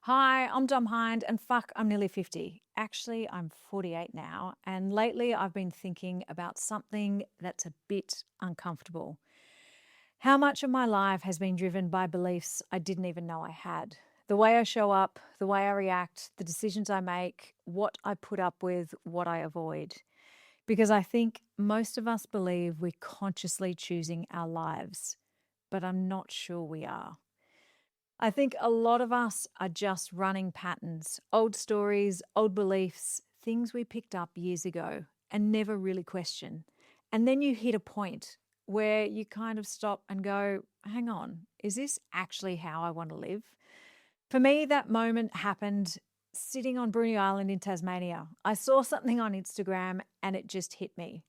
Hi, I'm Dom Hind, and fuck, I'm nearly 50. Actually, I'm 48 now, and lately I've been thinking about something that's a bit uncomfortable. How much of my life has been driven by beliefs I didn't even know I had? The way I show up, the way I react, the decisions I make, what I put up with, what I avoid. Because I think most of us believe we're consciously choosing our lives, but I'm not sure we are. I think a lot of us are just running patterns, old stories, old beliefs, things we picked up years ago and never really question. And then you hit a point where you kind of stop and go, hang on, is this actually how I want to live? For me, that moment happened sitting on Bruny Island in Tasmania. I saw something on Instagram and it just hit me.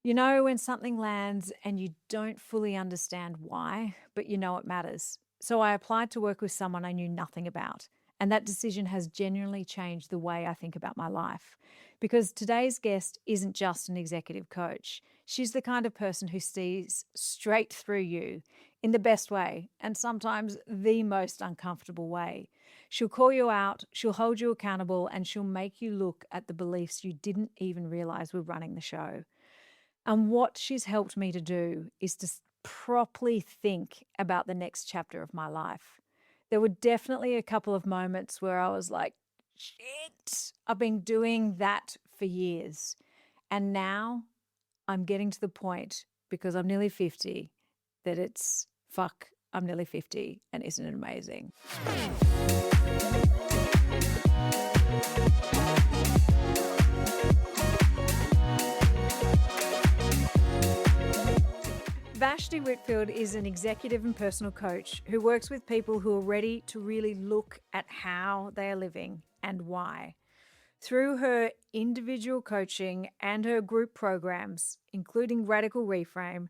You know, when something lands and you don't fully understand why, but you know it matters. So I applied to work with someone I knew nothing about. And that decision has genuinely changed the way I think about my life. Because today's guest isn't just an executive coach. She's the kind of person who sees straight through you in the best way and sometimes the most uncomfortable way. She'll call you out, she'll hold you accountable, and she'll make you look at the beliefs you didn't even realize were running the show. And what she's helped me to do is to properly think about the next chapter of my life. There were definitely a couple of moments where I was like, shit, I've been doing that for years. And now I'm getting to the point, because I'm nearly 50, that it's fuck, I'm nearly 50. And isn't it amazing? Vashti Whitfield is an executive and personal coach who works with people who are ready to really look at how they are living and why. Through her individual coaching and her group programs, including Radical Reframe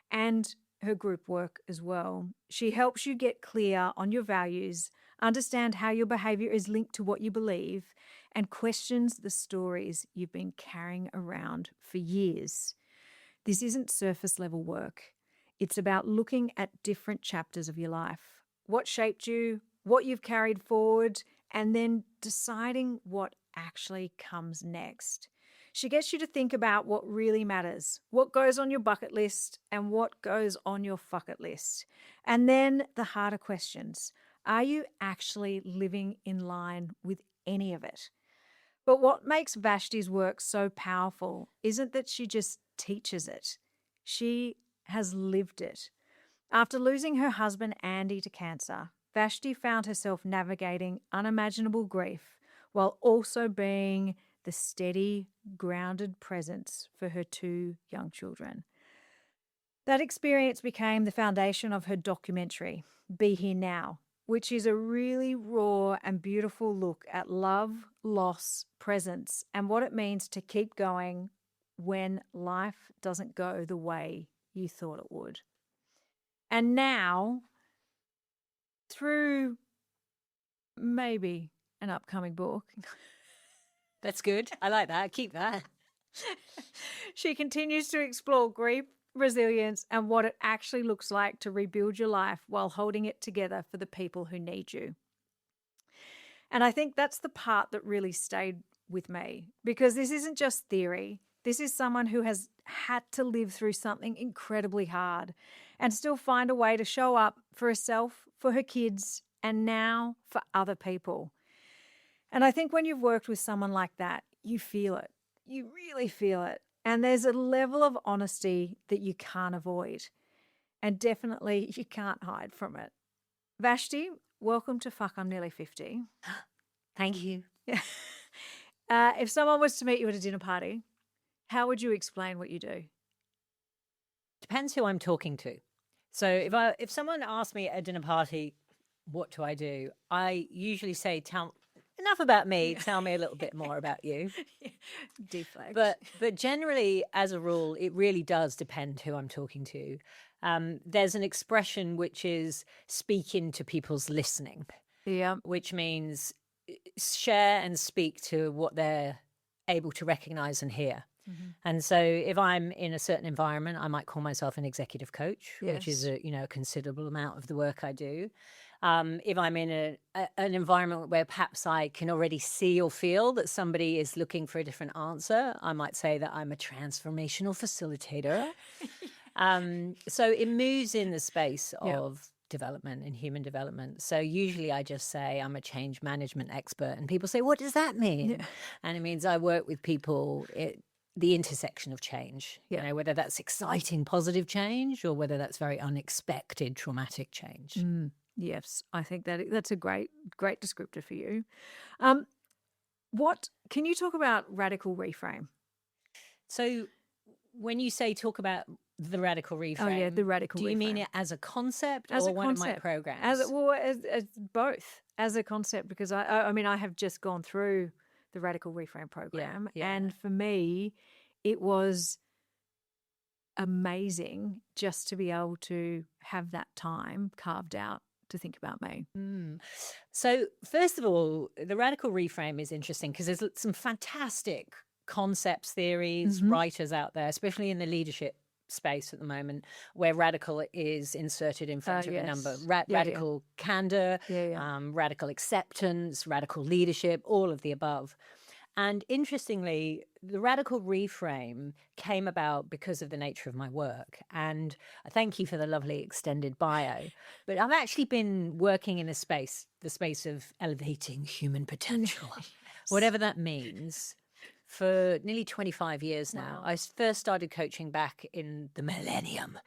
and her group work as well, she helps you get clear on your values, understand how your behaviour is linked to what you believe, and questions the stories you've been carrying around for years. This isn't surface level work. It's about looking at different chapters of your life, what shaped you, what you've carried forward, and then deciding what actually comes next. She gets you to think about what really matters, what goes on your bucket list and what goes on your fuck it list. And then the harder questions. Are you actually living in line with any of it? But what makes Vashti's work so powerful isn't that she just teaches it. She has lived it. After losing her husband Andy to cancer, Vashti found herself navigating unimaginable grief while also being the steady, grounded presence for her two young children. That experience became the foundation of her documentary, Be Here Now, which is a really raw and beautiful look at love, loss, presence, and what it means to keep going when life doesn't go the way you thought it would. And now, through maybe an upcoming book, That's good. I like that. Keep that. she continues to explore grief, resilience, and what it actually looks like to rebuild your life while holding it together for the people who need you. And I think that's the part that really stayed with me, because this isn't just theory. This is someone who has had to live through something incredibly hard and still find a way to show up for herself, for her kids, and now for other people. And I think when you've worked with someone like that, you feel it. You really feel it. And there's a level of honesty that you can't avoid. And definitely you can't hide from it. Vashti, welcome to Fuck, I'm Nearly 50. Thank you. Yeah. If someone was to meet you at a dinner party, how would you explain what you do? Depends who I'm talking to. So if someone asks me at a dinner party, what do? I usually say, enough about me. Tell me a little bit more about you. Deflect. But generally, as a rule, it really does depend who I'm talking to. There's an expression which is speak into people's listening, yeah. which means share and speak to what they're able to recognize and hear. Mm-hmm. And so if I'm in a certain environment, I might call myself an executive coach, which is Yes. a considerable amount of the work I do. If I'm in an environment where perhaps I can already see or feel that somebody is looking for a different answer, I might say that I'm a transformational facilitator. So it moves in the space Yeah. of development and human development. So usually I just say I'm a change management expert, and people say, what does that mean? Yeah. And it means I work with people at the intersection of change, Yeah. whether that's exciting, positive change or whether that's very unexpected, traumatic change. Yes, I think that's a great descriptor for you. What can you talk about radical reframe? So when you say talk about the radical reframe, Oh yeah, the radical do you mean reframe. it as a concept As or a one of my concept, programs? as both, as a concept, because I mean I have just gone through the radical reframe program, yeah. and for me, it was amazing just to be able to have that time carved out to think about me. So, first of all, the radical reframe is interesting because there's some fantastic concepts, theories, writers out there, especially in the leadership space at the moment, where radical is inserted in front of a number. Yes. Yeah. Radical candor, Yeah. radical acceptance, radical leadership, all of the above. And interestingly, the radical reframe came about because of the nature of my work. And I thank you for the lovely extended bio. But I've actually been working in the space of elevating human potential, whatever that means, for nearly 25 years now. Wow. I first started coaching back in the millennium,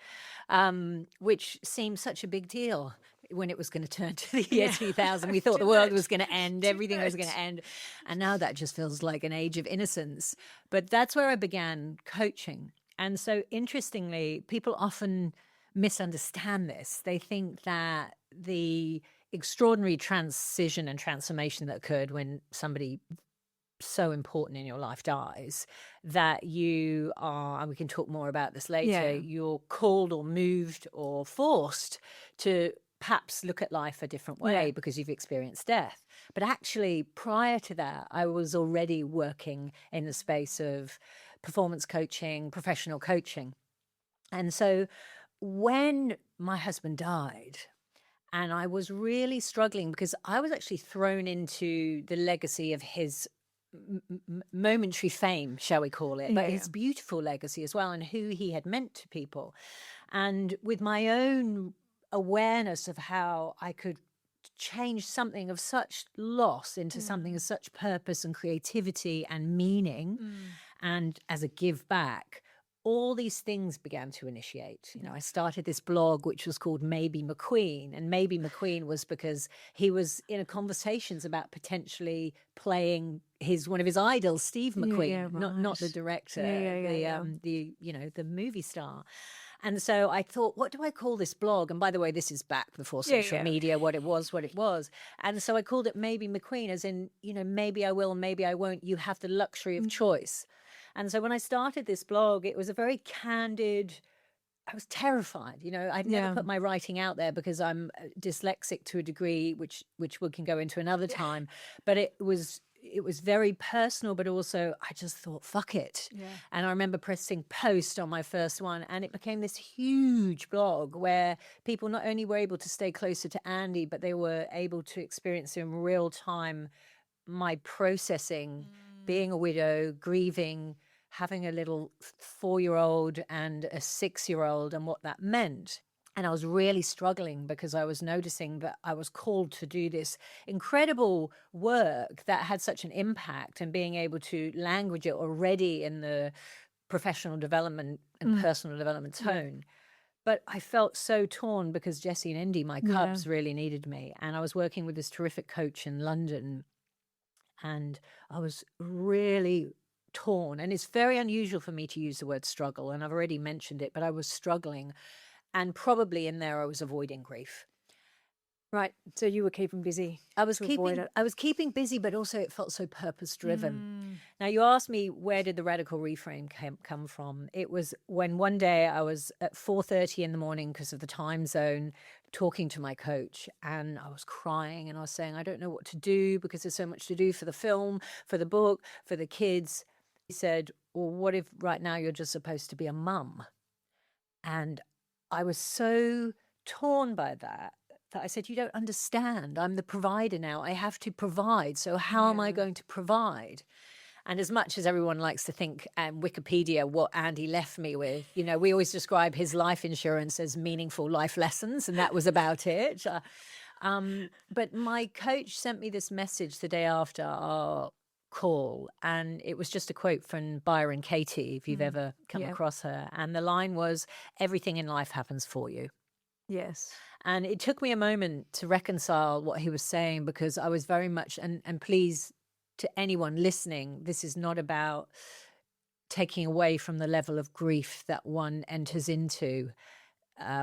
which seemed such a big deal when it was going to turn to the year 2000. We thought the world was going to end, everything was going to end. And now that just feels like an age of innocence. But that's where I began coaching. And so interestingly, people often misunderstand this. They think that the extraordinary transition and transformation that occurred when somebody so important in your life dies, that you are, and we can talk more about this later, you're called or moved or forced to perhaps look at life a different way because you've experienced death. But actually, prior to that, I was already working in the space of performance coaching, professional coaching. And so when my husband died, and I was really struggling because I was actually thrown into the legacy of his momentary fame, shall we call it, but his beautiful legacy as well, and who he had meant to people. And with my own awareness of how I could change something of such loss into something of such purpose and creativity and meaning, and as a give back, all these things began to initiate. I started this blog, which was called Maybe McQueen. And Maybe McQueen was because he was in a conversations about potentially playing one of his idols, Steve McQueen, not the director, the movie star. And so I thought, what do I call this blog? And by the way, this is back before social media, what it was. And so I called it Maybe McQueen, as in, maybe I will, maybe I won't. You have the luxury of choice. And so when I started this blog, it was a very candid, I was terrified. I'd never put my writing out there because I'm dyslexic to a degree, which we can go into another time. But it was very personal, but also I just thought, fuck it. And I remember pressing post on my first one, and it became this huge blog where people not only were able to stay closer to Andy, but they were able to experience in real time my processing, being a widow, grieving, having a little 4-year-old and a 6-year-old, and what that meant. And I was really struggling because I was noticing that I was called to do this incredible work that had such an impact, and being able to language it already in the professional development and personal development tone. But I felt so torn because Jessie and Indy, my cubs, really needed me. And I was working with this terrific coach in London, and I was really torn. And it's very unusual for me to use the word struggle, and I've already mentioned it, but I was struggling, and probably in there I was avoiding grief. Right. So you were keeping busy. I was keeping busy, but also it felt so purpose driven. Now, you asked me, where did the radical reframe come from? It was when one day I was at 4:30 in the morning because of the time zone, talking to my coach, and I was crying, and I was saying, I don't know what to do because there's so much to do for the film, for the book, for the kids. He said, well, what if right now you're just supposed to be a mum? And I was so torn by that, that I said, you don't understand. I'm the provider now. I have to provide. So how am I going to provide? And as much as everyone likes to think, Wikipedia, what Andy left me with, we always describe his life insurance as meaningful life lessons, and that was about it. But my coach sent me this message the day after our call, and it was just a quote from Byron Katie, if you've ever come across her. And the line was, everything in life happens for you. Yes. And it took me a moment to reconcile what he was saying, because I was very much, and please, to anyone listening, this is not about taking away from the level of grief that one enters into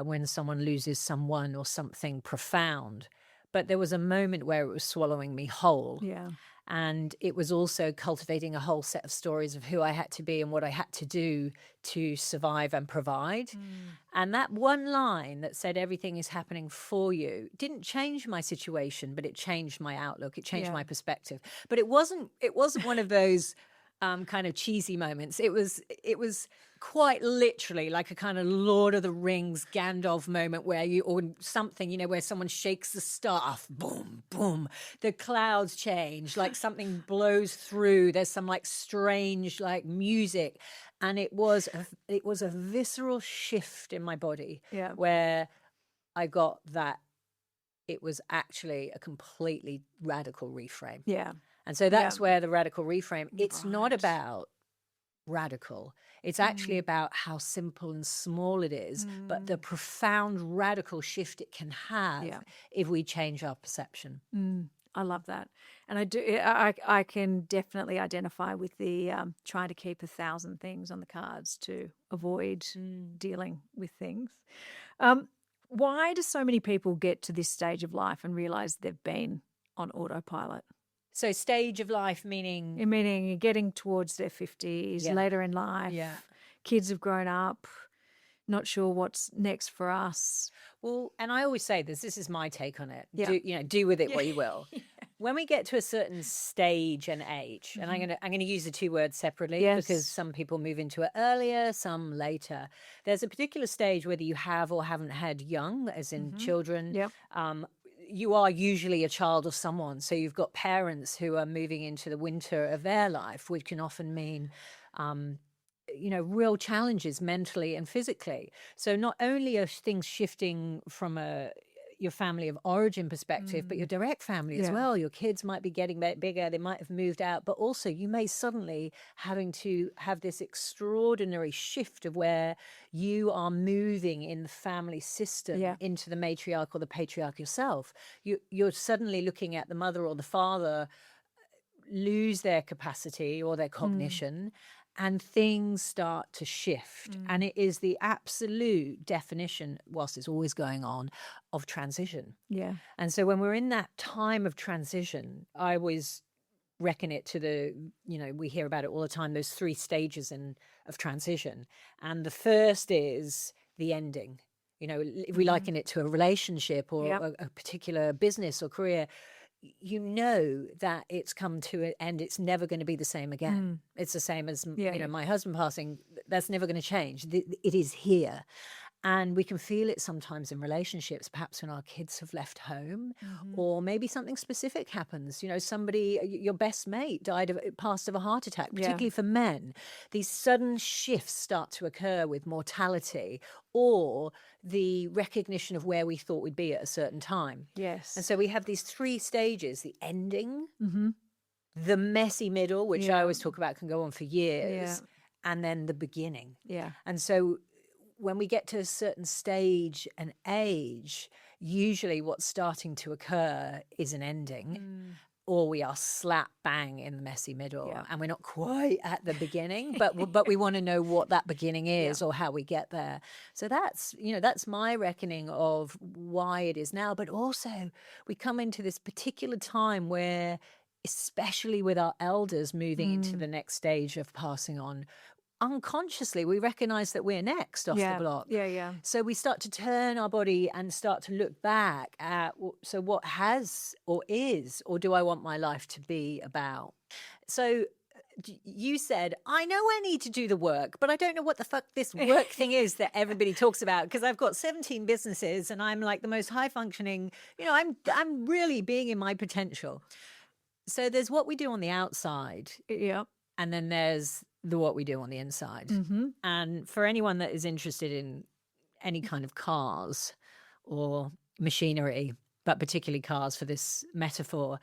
when someone loses someone or something profound. But there was a moment where it was swallowing me whole. Yeah. And it was also cultivating a whole set of stories of who I had to be and what I had to do to survive and provide. And that one line that said everything is happening for you didn't change my situation, but it changed my outlook. It changed my perspective. But it wasn't one of those kind of cheesy moments. It was quite literally like a kind of Lord of the Rings Gandalf moment where or something, where someone shakes the staff, boom, boom, the clouds change, like something blows through. There's some like strange like music, and it was a visceral shift in my body where I got that it was actually a completely radical reframe. Yeah. And so that's where the radical reframe, it's not about radical. It's actually about how simple and small it is, but the profound radical shift it can have if we change our perception. I love that. And I can definitely identify with the trying to keep 1,000 things on the cards to avoid dealing with things. Why do so many people get to this stage of life and realize they've been on autopilot? So stage of life meaning? Meaning getting towards their 50s, later in life. Yeah. Kids have grown up, not sure what's next for us. Well, and I always say this is my take on it. Do with it what you will. When we get to a certain stage and age, and I'm gonna use the two words separately because some people move into it earlier, some later. There's a particular stage, whether you have or haven't had young, as in children. Yep. You are usually a child of someone. So you've got parents who are moving into the winter of their life, which can often mean, real challenges mentally and physically. So not only are things shifting from your family of origin perspective, but your direct family as well. Your kids might be getting bigger, they might have moved out, but also you may suddenly having to have this extraordinary shift of where you are moving in the family system into the matriarch or the patriarch yourself. You're suddenly looking at the mother or the father lose their capacity or their cognition, and things start to shift. And it is the absolute definition, whilst it's always going on, of transition. Yeah. And so when we're in that time of transition, I always reckon it to we hear about it all the time, those 3 stages of transition. And the first is the ending. If we liken it to a relationship or a particular business or career, that it's come to an end. It's never going to be the same again. It's the same as, my husband passing. That's never going to change. It is here. And we can feel it sometimes in relationships, perhaps when our kids have left home, or maybe something specific happens. Somebody, your best mate passed of a heart attack, particularly for men. These sudden shifts start to occur with mortality or the recognition of where we thought we'd be at a certain time. Yes. And so we have these 3 stages: the ending, the messy middle, which I always talk about can go on for years, and then the beginning. Yeah. And so when we get to a certain stage and age, usually what's starting to occur is an ending, or we are slap bang in the messy middle, and we're not quite at the beginning, but we want to know what that beginning is or how we get there. So that's my reckoning of why it is now. But also we come into this particular time where, especially with our elders moving into the next stage of passing on, unconsciously we recognize that we're next off the block. So we start to turn our body and start to look back at, so what has or is, or do I want my life to be about? So you said, I know I need to do the work, but I don't know what the fuck this work thing is that everybody talks about, because I've got 17 businesses and I'm like the most high functioning, I'm really being in my potential. So there's what we do on the outside. Yep. And then there's what we do on the inside. Mm-hmm. And for anyone that is interested in any kind of cars or machinery, but particularly cars for this metaphor,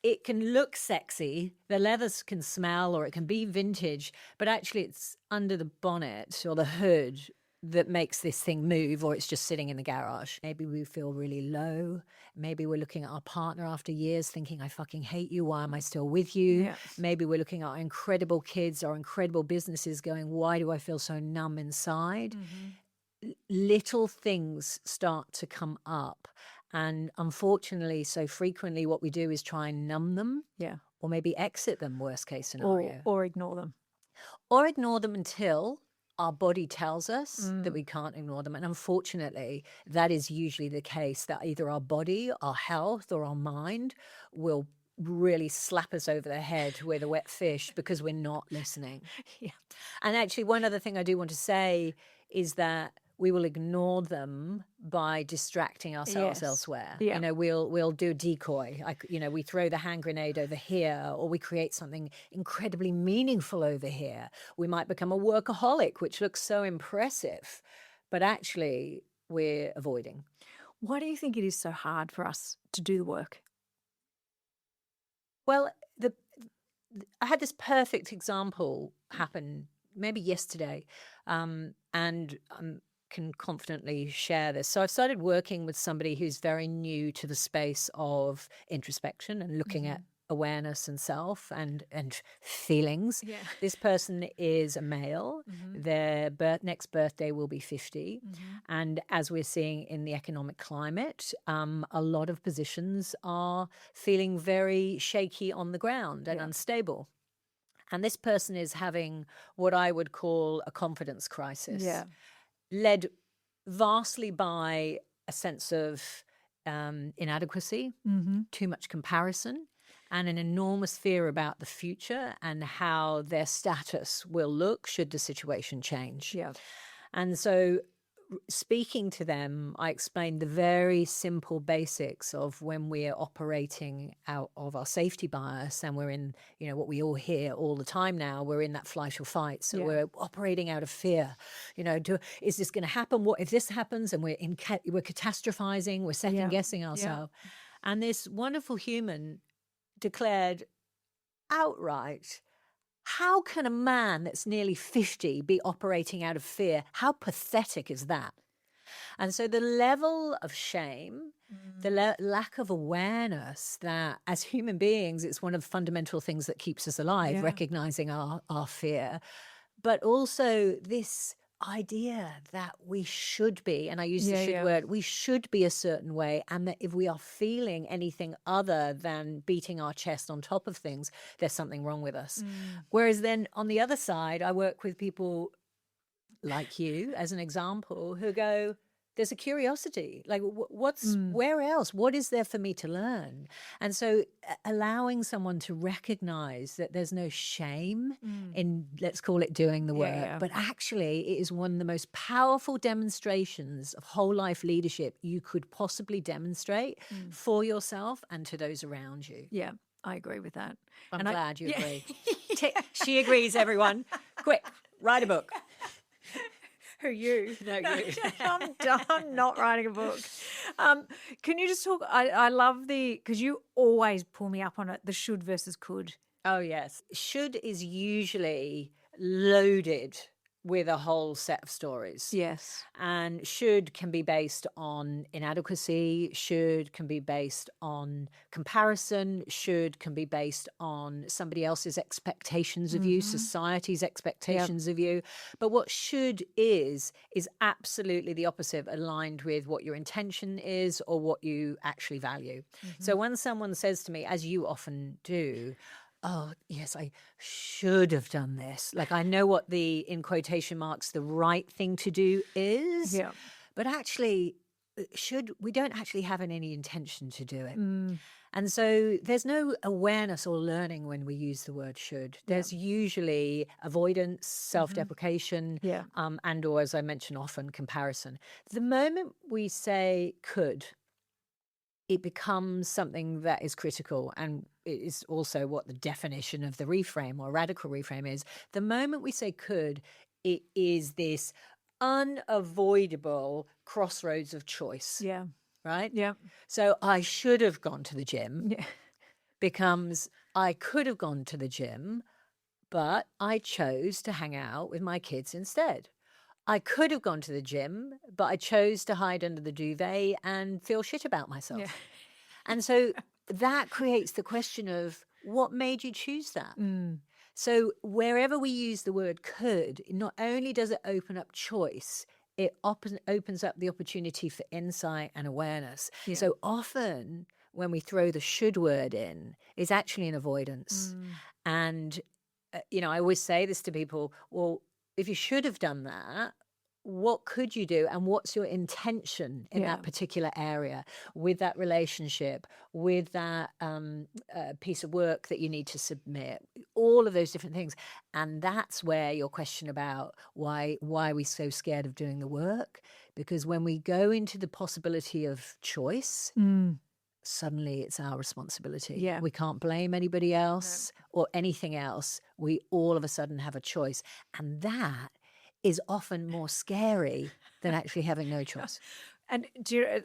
it can look sexy, the leathers can smell, or it can be vintage, but actually it's under the bonnet or the hood that makes this thing move, or it's just sitting in the garage. Maybe we feel really low. Maybe we're looking at our partner after years thinking, I fucking hate you. Why am I still with you? Yeah. Maybe we're looking at our incredible kids, our incredible businesses going, why do I feel so numb inside? Mm-hmm. Little things start to come up. And unfortunately, so frequently what we do is try and numb them. Yeah. Or maybe exit them, worst case scenario. Or ignore them. Or ignore them until our body tells us that we can't ignore them. And unfortunately, that is usually the case, that either our body, our health, or our mind will really slap us over the head with a wet fish because we're not listening. Yeah. And actually, one other thing I do want to say is that we will ignore them by distracting ourselves elsewhere. Yeah. We'll do a decoy. We throw the hand grenade over here, or we create something incredibly meaningful over here. We might become a workaholic, which looks so impressive, but actually we're avoiding. Why do you think it is so hard for us to do the work? Well, I had this perfect example happen maybe yesterday, and can confidently share this. So I've started working with somebody who's very new to the space of introspection and looking at awareness and self and feelings. Yeah. This person is a male. Their next birthday will be 50. And as we're seeing in the economic climate, a lot of positions are feeling very shaky on the ground and unstable. And this person is having what I would call a confidence crisis. Yeah. Led vastly by a sense of inadequacy, too much comparison, and an enormous fear about the future and how their status will look should the situation change. Yeah. And so speaking to them, I explained the very simple basics of when we're operating out of our safety bias, and we're in, what we all hear all the time now, we're in that flight or fight. So we're operating out of fear. Is this going to happen? What if this happens? And we're catastrophizing, we're second guessing ourselves. And this wonderful human declared outright, how can a man that's nearly 50 be operating out of fear? How pathetic is that? And so the level of shame, the lack of awareness that as human beings, it's one of the fundamental things that keeps us alive, recognizing our fear, but also this idea that we should be, and I use the should word, we should be a certain way, and that if we are feeling anything other than beating our chest on top of things, there's something wrong with us. Whereas then on the other side, I work with people like you as an example who go, there's a curiosity, like where else? What is there for me to learn? And so allowing someone to recognize that there's no shame in, let's call it doing the work, but actually it is one of the most powerful demonstrations of whole life leadership you could possibly demonstrate for yourself and to those around you. Yeah, I agree with that. I'm glad you agree. She agrees, everyone. Quick, write a book. Who you? No, you. I'm not writing a book. Can you just talk? I love because you always pull me up on it, the should versus could. Oh, yes. Should is usually loaded with a whole set of stories. Yes. And should can be based on inadequacy, should can be based on comparison, should can be based on somebody else's expectations of you, society's expectations of you. But what should is absolutely the opposite, aligned with what your intention is or what you actually value. So when someone says to me, as you often do, oh, yes, I should have done this. Like, I know what the, in quotation marks, the right thing to do is. But actually, we don't actually have any intention to do it. And so there's no awareness or learning when we use the word should. Yeah. There's usually avoidance, self-deprecation, Yeah. and or, as I mention often, comparison. The moment we say could, it becomes something that is critical, and it is also what the definition of the reframe or radical reframe is. The moment we say could, it is this unavoidable crossroads of choice, Yeah. right? Yeah. So I should have gone to the gym Yeah. becomes I could have gone to the gym, but I chose to hang out with my kids instead. I could have gone to the gym, but I chose to hide under the duvet and feel shit about myself. Yeah. And so that creates the question of what made you choose that? So wherever we use the word could, not only does it open up choice, it opens up the opportunity for insight and awareness. Yeah. So often when we throw the should word in, it's actually an avoidance. And, I always say this to people, well, if you should have done that, what could you do, and what's your intention in Yeah. that particular area with that relationship, with that piece of work that you need to submit, all of those different things. And that's where your question about why are we so scared of doing the work, because when we go into the possibility of choice, suddenly it's our responsibility. Yeah. We can't blame anybody else or anything else. We all of a sudden have a choice, and that is often more scary than actually having no choice. And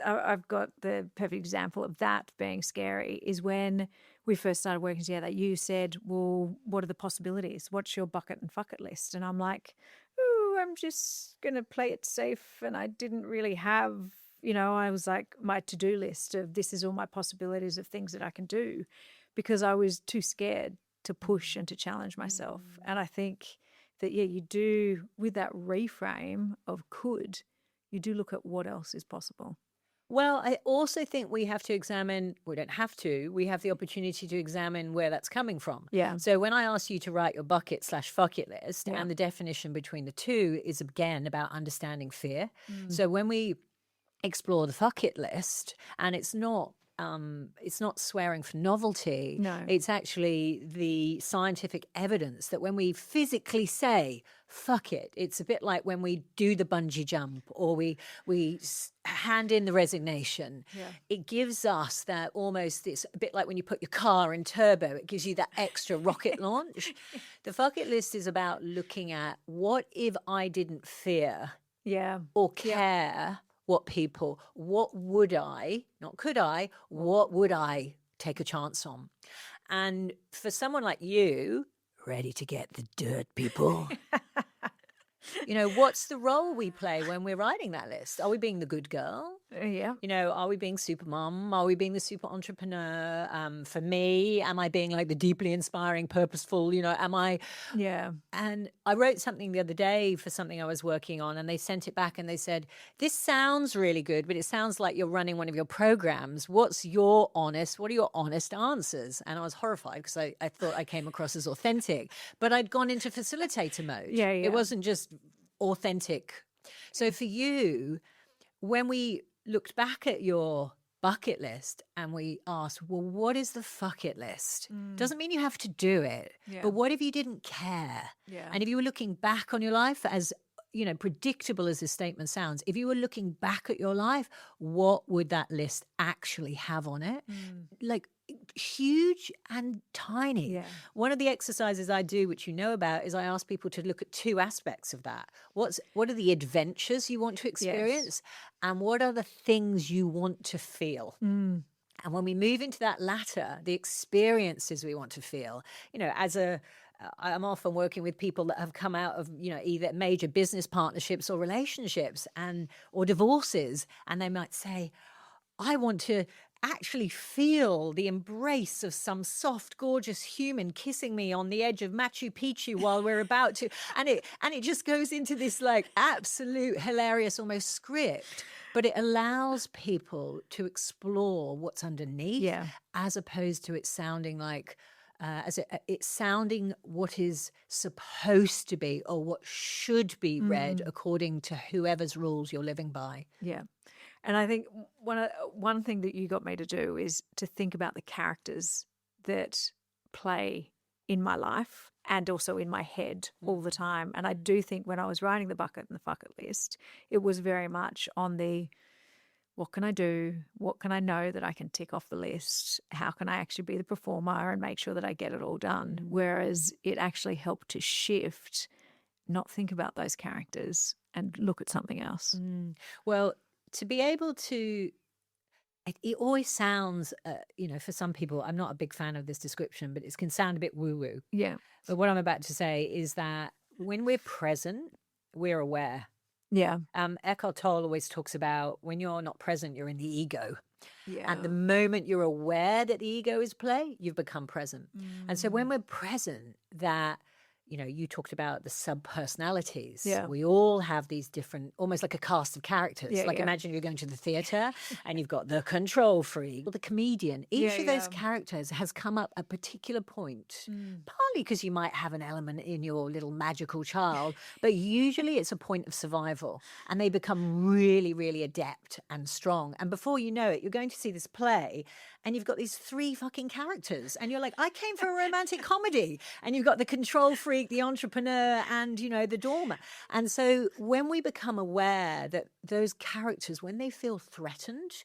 I've got the perfect example of that being scary is when we first started working together. You said, well, what are the possibilities? What's your bucket and fuck it list? And I'm like, oh, I'm just going to play it safe. And I didn't really have, I was like, my to-do list of this is all my possibilities of things that I can do, because I was too scared to push and to challenge myself. And I think that, you do, with that reframe of could, you do look at what else is possible. Well, I also think we have to examine, we don't have to, we have the opportunity to examine where that's coming from. Yeah. So when I ask you to write your bucket/fuck it list, and the definition between the two is again about understanding fear. So when we explore the fuck it list, and it's not swearing for novelty. No. It's actually the scientific evidence that when we physically say fuck it, it's a bit like when we do the bungee jump or we hand in the resignation. Yeah. It gives us that almost, it's a bit like when you put your car in turbo, it gives you that extra rocket launch. The fuck it list is about looking at what if I didn't fear or care what would I, not could I, what would I take a chance on? And for someone like you, ready to get the dirt, people, what's the role we play when we're writing that list? Are we being the good girl? Yeah. Are we being super mom? Are we being the super entrepreneur? For me, am I being like the deeply inspiring, purposeful, am I? Yeah. And I wrote something the other day for something I was working on, and they sent it back and they said, this sounds really good, but it sounds like you're running one of your programs. What are your honest answers? And I was horrified because I thought I came across as authentic, but I'd gone into facilitator mode. Yeah. It wasn't just authentic. So for you, when we looked back at your bucket list and we asked, well, what is the fuck it list? Doesn't mean you have to do it, but what if you didn't care? Yeah. And if you were looking back on your life, as predictable as this statement sounds, if you were looking back at your life, what would that list actually have on it? Like huge and tiny. Yeah. One of the exercises I do, which you know about, is I ask people to look at two aspects of that. What are the adventures you want to experience, and what are the things you want to feel? And when we move into that latter, the experiences we want to feel, I'm often working with people that have come out of, either major business partnerships or relationships or divorces, and they might say, I want to actually feel the embrace of some soft, gorgeous human kissing me on the edge of Machu Picchu while we're about to, and it just goes into this like absolute hilarious almost script, but it allows people to explore what's underneath, as opposed to it sounding like it's sounding what is supposed to be or what should be read according to whoever's rules you're living by. Yeah. And I think one thing that you got me to do is to think about the characters that play in my life and also in my head all the time. And I do think when I was writing the bucket and the bucket list, it was very much on the what can I do? What can I know that I can tick off the list? How can I actually be the performer and make sure that I get it all done? Whereas it actually helped to shift, not think about those characters and look at something else. Well, to be able to, it always sounds, for some people, I'm not a big fan of this description, but it can sound a bit woo woo. Yeah. But what I'm about to say is that when we're present, we're aware. Yeah. Eckhart Tolle always talks about when you're not present, you're in the ego. Yeah. And the moment you're aware that the ego is play, you've become present. And so when we're present, that, you talked about the sub-personalities. Yeah. We all have these different, almost like a cast of characters. Yeah, like yeah. imagine you're going to the theatre and you've got the control freak, the comedian. Each of those characters has come up at a particular point, partly because you might have an element in your little magical child, but usually it's a point of survival. And they become really, really adept and strong. And before you know it, you're going to see this play and you've got these 3 fucking characters. And you're like, I came for a romantic comedy. And you've got the control freak, the entrepreneur, and, the dormer. And so when we become aware that those characters, when they feel threatened,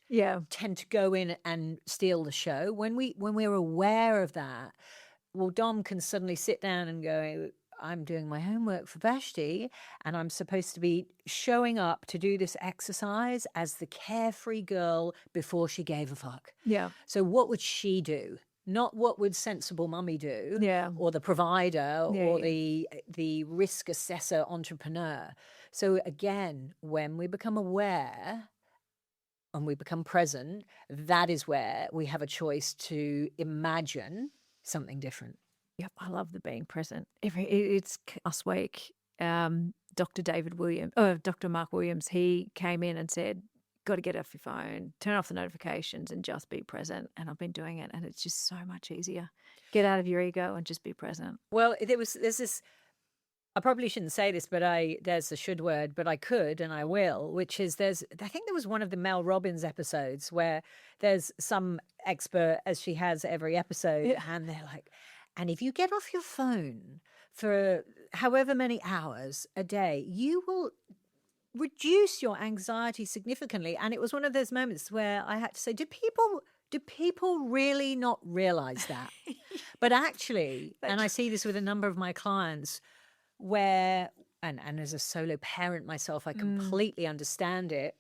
tend to go in and steal the show. When we're aware of that, well, Dom can suddenly sit down and go, I'm doing my homework for Vashti and I'm supposed to be showing up to do this exercise as the carefree girl before she gave a fuck. Yeah. So what would she do? Not what would sensible mummy do, or the provider, or the risk assessor entrepreneur. So again, when we become aware and we become present, that is where we have a choice to imagine something different. Yep, I love the being present. It's last week, Dr. Mark Williams, he came in and said, got to get off your phone, turn off the notifications and just be present. And I've been doing it and it's just so much easier. Get out of your ego and just be present. Well, there's this, I probably shouldn't say this, but there's a should word, but I could and I will, which is I think there was one of the Mel Robbins episodes where there's some expert, as she has every episode, and they're like, and if you get off your phone for however many hours a day, you will reduce your anxiety significantly. And it was one of those moments where I had to say, do people really not realize that? But actually, and I see this with a number of my clients where, and as a solo parent myself, I completely understand it.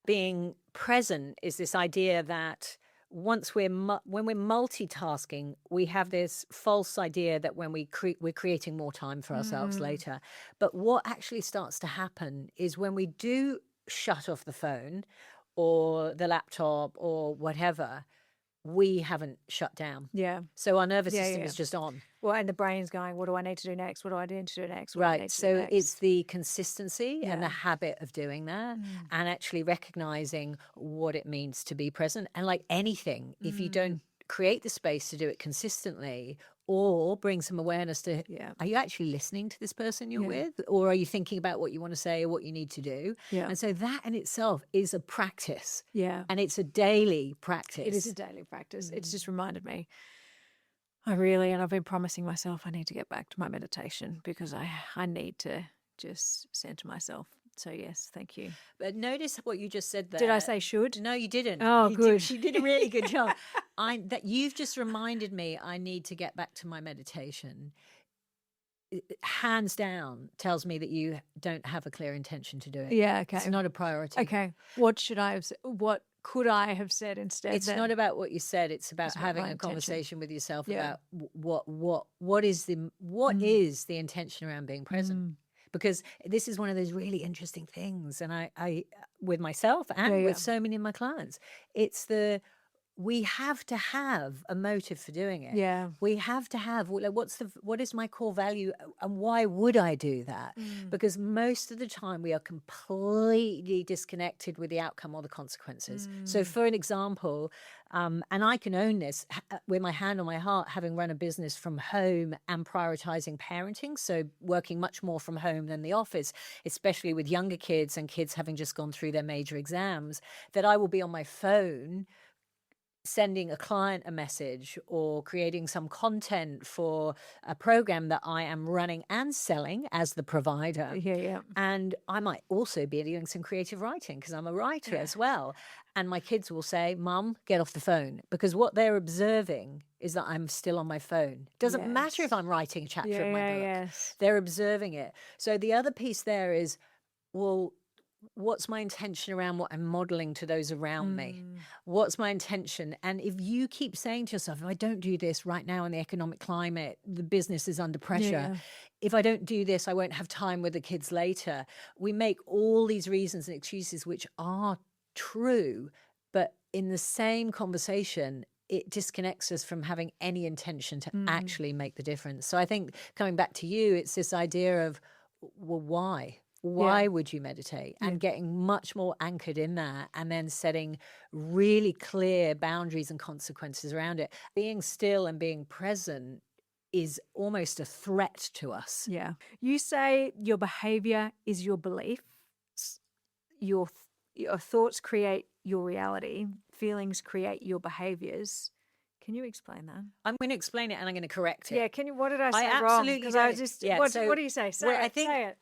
Being present is this idea that when we're multitasking, we have this false idea that when we're creating more time for ourselves later. But what actually starts to happen is when we do shut off the phone or the laptop or whatever, we haven't shut down. Yeah. So our nervous system is just on. Well, and the brain's going, what do I need to do next? What do I need to do next? Right. So it's the consistency and the habit of doing that and actually recognizing what it means to be present. And like anything, if you don't create the space to do it consistently or bring some awareness to, are you actually listening to this person you're with? Or are you thinking about what you want to say or what you need to do? Yeah. And so that in itself is a practice. Yeah. And it's a daily practice. It is a daily practice. It's just reminded me. And I've been promising myself I need to get back to my meditation because I need to just center myself. So yes, thank you. But notice what you just said there. Did I say should? No, you didn't. Oh, good. She did a really good job. That you've just reminded me I need to get back to my meditation. Hands down tells me that you don't have a clear intention to do it. Yeah, okay. It's not a priority. Okay. What should I have said? What could I have said instead? It's not about what you said. It's about having a conversation with yourself about what is the intention around being present. Because this is one of those really interesting things. And I with myself and with so many of my clients, it's we have to have a motive for doing it. Yeah. We have to have, what is my core value and why would I do that? Because most of the time we are completely disconnected with the outcome or the consequences. So for an example, And I can own this with my hand on my heart, having run a business from home and prioritizing parenting. So working much more from home than the office, especially with younger kids and kids having just gone through their major exams, that I will be on my phone sending a client a message or creating some content for a program that I am running and selling as the provider. Yeah. And I might also be doing some creative writing because I'm a writer as well. And my kids will say, Mum, get off the phone. Because what they're observing is that I'm still on my phone. Doesn't matter if I'm writing a chapter of my book. Yes. They're observing it. So the other piece there is, well, what's my intention around what I'm modeling to those around me? What's my intention? And if you keep saying to yourself, if I don't do this right now in the economic climate, the business is under pressure. If I don't do this, I won't have time with the kids later. We make all these reasons and excuses, which are true, but in the same conversation, it disconnects us from having any intention to actually make the difference. So I think coming back to you, it's this idea of, well, why? Why would you meditate? And getting much more anchored in that, and then setting really clear boundaries and consequences around it. Being still and being present is almost a threat to us. Yeah. You say your behavior is your beliefs. Your thoughts create your reality. Feelings create your behaviors. Can you explain that? I'm going to explain it and I'm going to correct it. Yeah. Can you? What did I say wrong? absolutely Because don't. I just. Yeah, what so do you say? Say well, it. Say it.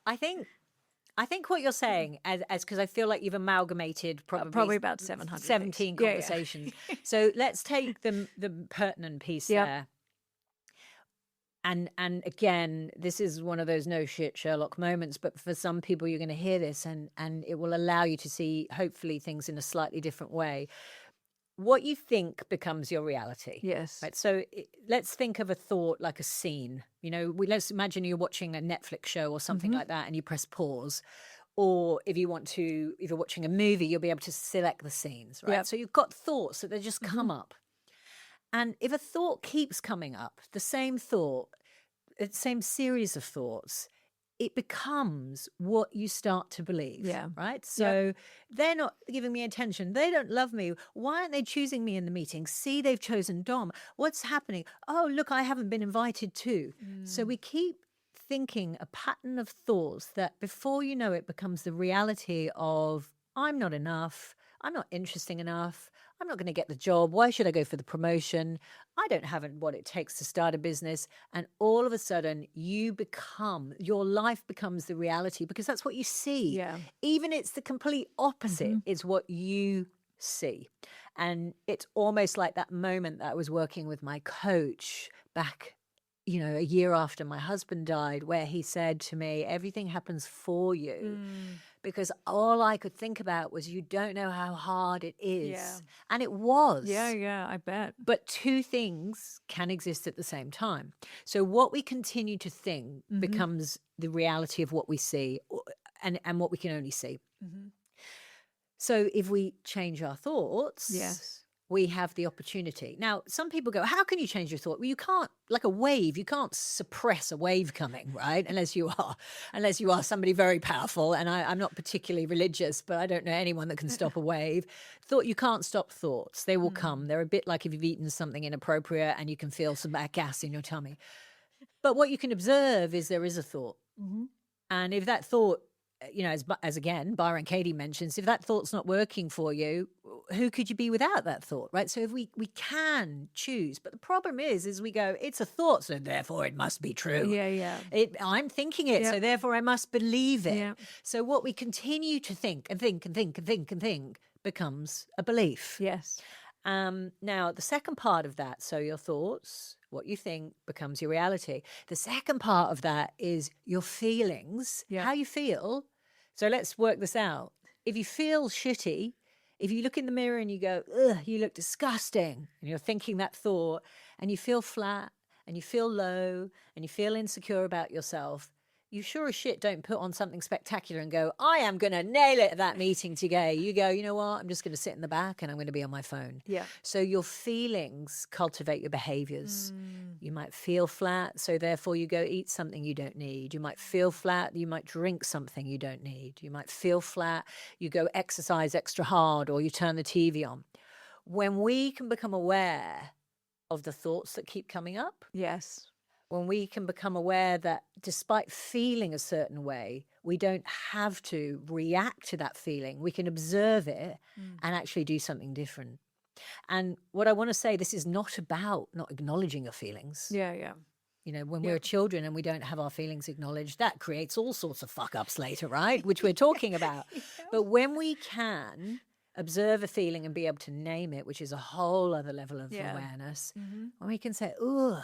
I think what you're saying, as because I feel like you've amalgamated Probably about 700 17 things. conversations. So let's take the pertinent piece there. And again, this is one of those no shit Sherlock moments, but for some people you're going to hear this and it will allow you to see hopefully things in a slightly different way. What you think becomes your reality. Yes. Right. So let's think of a thought like a scene. You know, let's imagine you're watching a Netflix show or something like that, and you press pause. Or if you're watching a movie, you'll be able to select the scenes. Right. So you've got thoughts that they just come up. And if a thought keeps coming up, the same thought, the same series of thoughts, it becomes what you start to believe. Yeah. Right. So they're not giving me attention. They don't love me. Why aren't they choosing me in the meeting? See, they've chosen Dom. What's happening? Oh, look, I haven't been invited too. So we keep thinking a pattern of thoughts that before you know it becomes the reality of I'm not enough. I'm not interesting enough. I'm not going to get the job. Why should I go for the promotion? I don't have what it takes to start a business. And all of a sudden, your life becomes the reality because that's what you see. Yeah. Even it's the complete opposite is what you see. And it's almost like that moment that I was working with my coach back, a year after my husband died, where he said to me, everything happens for you. Because all I could think about was you don't know how hard it is. Yeah. And it was. Yeah, I bet. But two things can exist at the same time. So what we continue to think becomes the reality of what we see and what we can only see. So if we change our thoughts, we have the opportunity. Now, some people go, how can you change your thought? Well, you can't, like a wave, you can't suppress a wave coming, right? Unless you are somebody very powerful. And I'm not particularly religious, but I don't know anyone that can stop a wave. You can't stop thoughts. They will come. They're a bit like if you've eaten something inappropriate and you can feel some bad gas in your tummy. But what you can observe is there is a thought. And if that thought, as again, Byron Katie mentions, if that thought's not working for you, who could you be without that thought, right? So if we can choose, but the problem is we go, it's a thought, so therefore it must be true. Yeah. I'm thinking it, so therefore I must believe it. Yeah. So what we continue to think and think and think and think and think becomes a belief. Yes. Now, the second part of that, so your thoughts, what you think becomes your reality. The second part of that is your feelings, how you feel. So let's work this out. If you feel shitty, if you look in the mirror and you go, ugh, you look disgusting, and you're thinking that thought, and you feel flat, and you feel low, and you feel insecure about yourself, you sure as shit don't put on something spectacular and go, I am going to nail it at that meeting today. You go, you know what? I'm just going to sit in the back and I'm going to be on my phone. Yeah. So your feelings cultivate your behaviors. You might feel flat, so therefore you go eat something you don't need. You might feel flat, you might drink something you don't need. You might feel flat, you go exercise extra hard or you turn the TV on. when we can become aware of the thoughts that keep coming up, Yes. when we can become aware that despite feeling a certain way, we don't have to react to that feeling. We can observe it and actually do something different. And what I want to say, this is not about not acknowledging your feelings. Yeah, yeah. You know, when we're children and we don't have our feelings acknowledged, that creates all sorts of fuck ups later, right? Which we're talking about. But when we can observe a feeling and be able to name it, which is a whole other level of awareness, when we can say, ugh,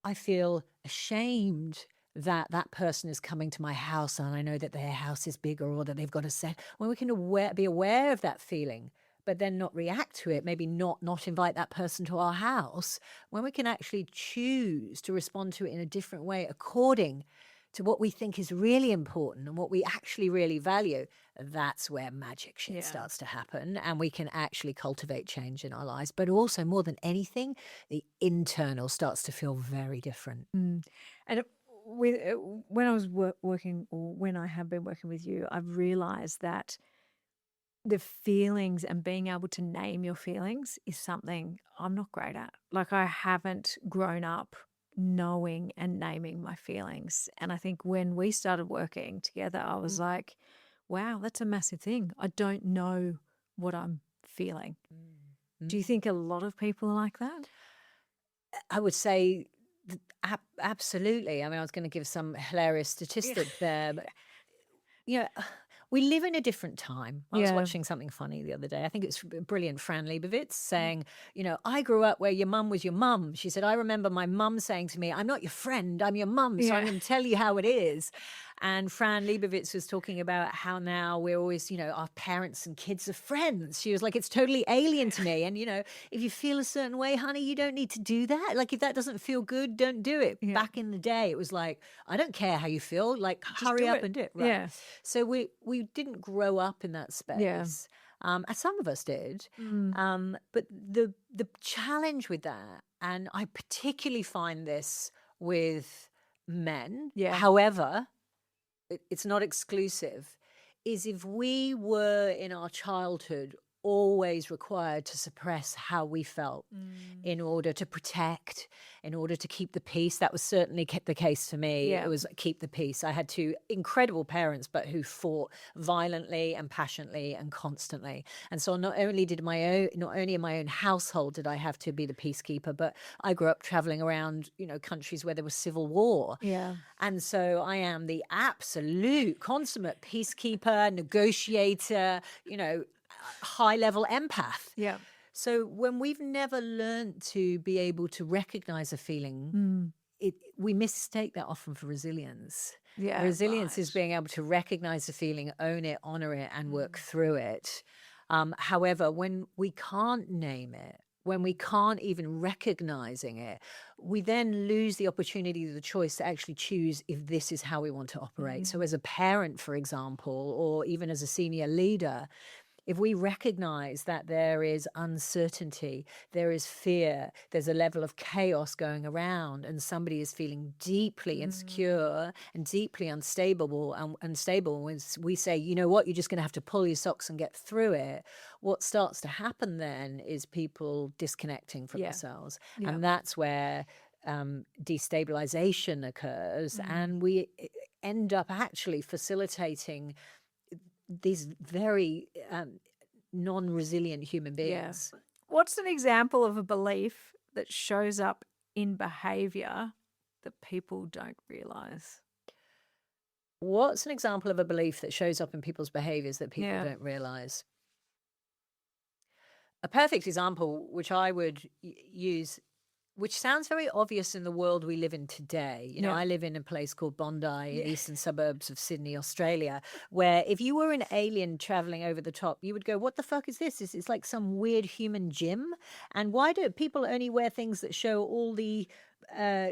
I feel ashamed that that person is coming to my house and I know that their house is bigger or that they've got a set. When we can be aware of that feeling, but then not react to it, maybe not invite that person to our house, when we can actually choose to respond to it in a different way according to what we think is really important and what we actually really value, that's where magic shit starts to happen, and we can actually cultivate change in our lives. But also, more than anything, the internal starts to feel very different. And when I was working, or when I have been working with you, I've realized that the feelings and being able to name your feelings is something I'm not great at. Like, I haven't grown up knowing and naming my feelings. And I think when we started working together, I was like, wow, that's a massive thing. I don't know what I'm feeling. Do you think a lot of people are like that? I would say absolutely. I mean, I was going to give some hilarious statistic there, but you know, we live in a different time. I was watching something funny the other day. I think it's brilliant. Fran Lebowitz saying, you know, I grew up where your mum was your mum. She said, I remember my mum saying to me, I'm not your friend, I'm your mum, so I'm going to tell you how it is. And Fran Lebowitz was talking about how now we're always, you know, our parents and kids are friends. She was like, it's totally alien to me. And, you know, if you feel a certain way, honey, you don't need to do that. Like, if that doesn't feel good, don't do it. Back in the day, it was like, I don't care how you feel. Like, hurry up and do it. Right. Yeah. So we didn't grow up in that space. As some of us did. But the challenge with that, and I particularly find this with men, however, it's not exclusive, is if we were in our childhood always required to suppress how we felt in order to protect, in order to keep the peace. That was certainly the case for me. It was keep the peace. I had two incredible parents, but who fought violently and passionately and constantly. And so not only in my own household did I have to be the peacekeeper, but I grew up traveling around, you know, countries where there was civil war. And so I am the absolute consummate peacekeeper, negotiator, you know, high-level empath. So when we've never learned to be able to recognize a feeling, we mistake that often for resilience. Resilience is being able to recognize the feeling, own it, honor it, and work through it. However, when we can't name it, when we can't even recognizing it, we then lose the opportunity, the choice to actually choose if this is how we want to operate. So as a parent, for example, or even as a senior leader, if we recognize that there is uncertainty, there is fear, there's a level of chaos going around, and somebody is feeling deeply insecure and deeply unstable, when we say, you know what, you're just going to have to pull your socks and get through it, what starts to happen then is people disconnecting from themselves. And that's where destabilization occurs, and we end up actually facilitating these very non-resilient human beings. What's an example of a belief that shows up in behaviour that people don't realise? What's an example of a belief that shows up in people's behaviours that people don't realise? A perfect example, which I would use, which sounds very obvious in the world we live in today. You know, I live in a place called Bondi, in eastern suburbs of Sydney, Australia, where if you were an alien traveling over the top, you would go, what the fuck is this? It's like some weird human gym. And why do people only wear things that show all the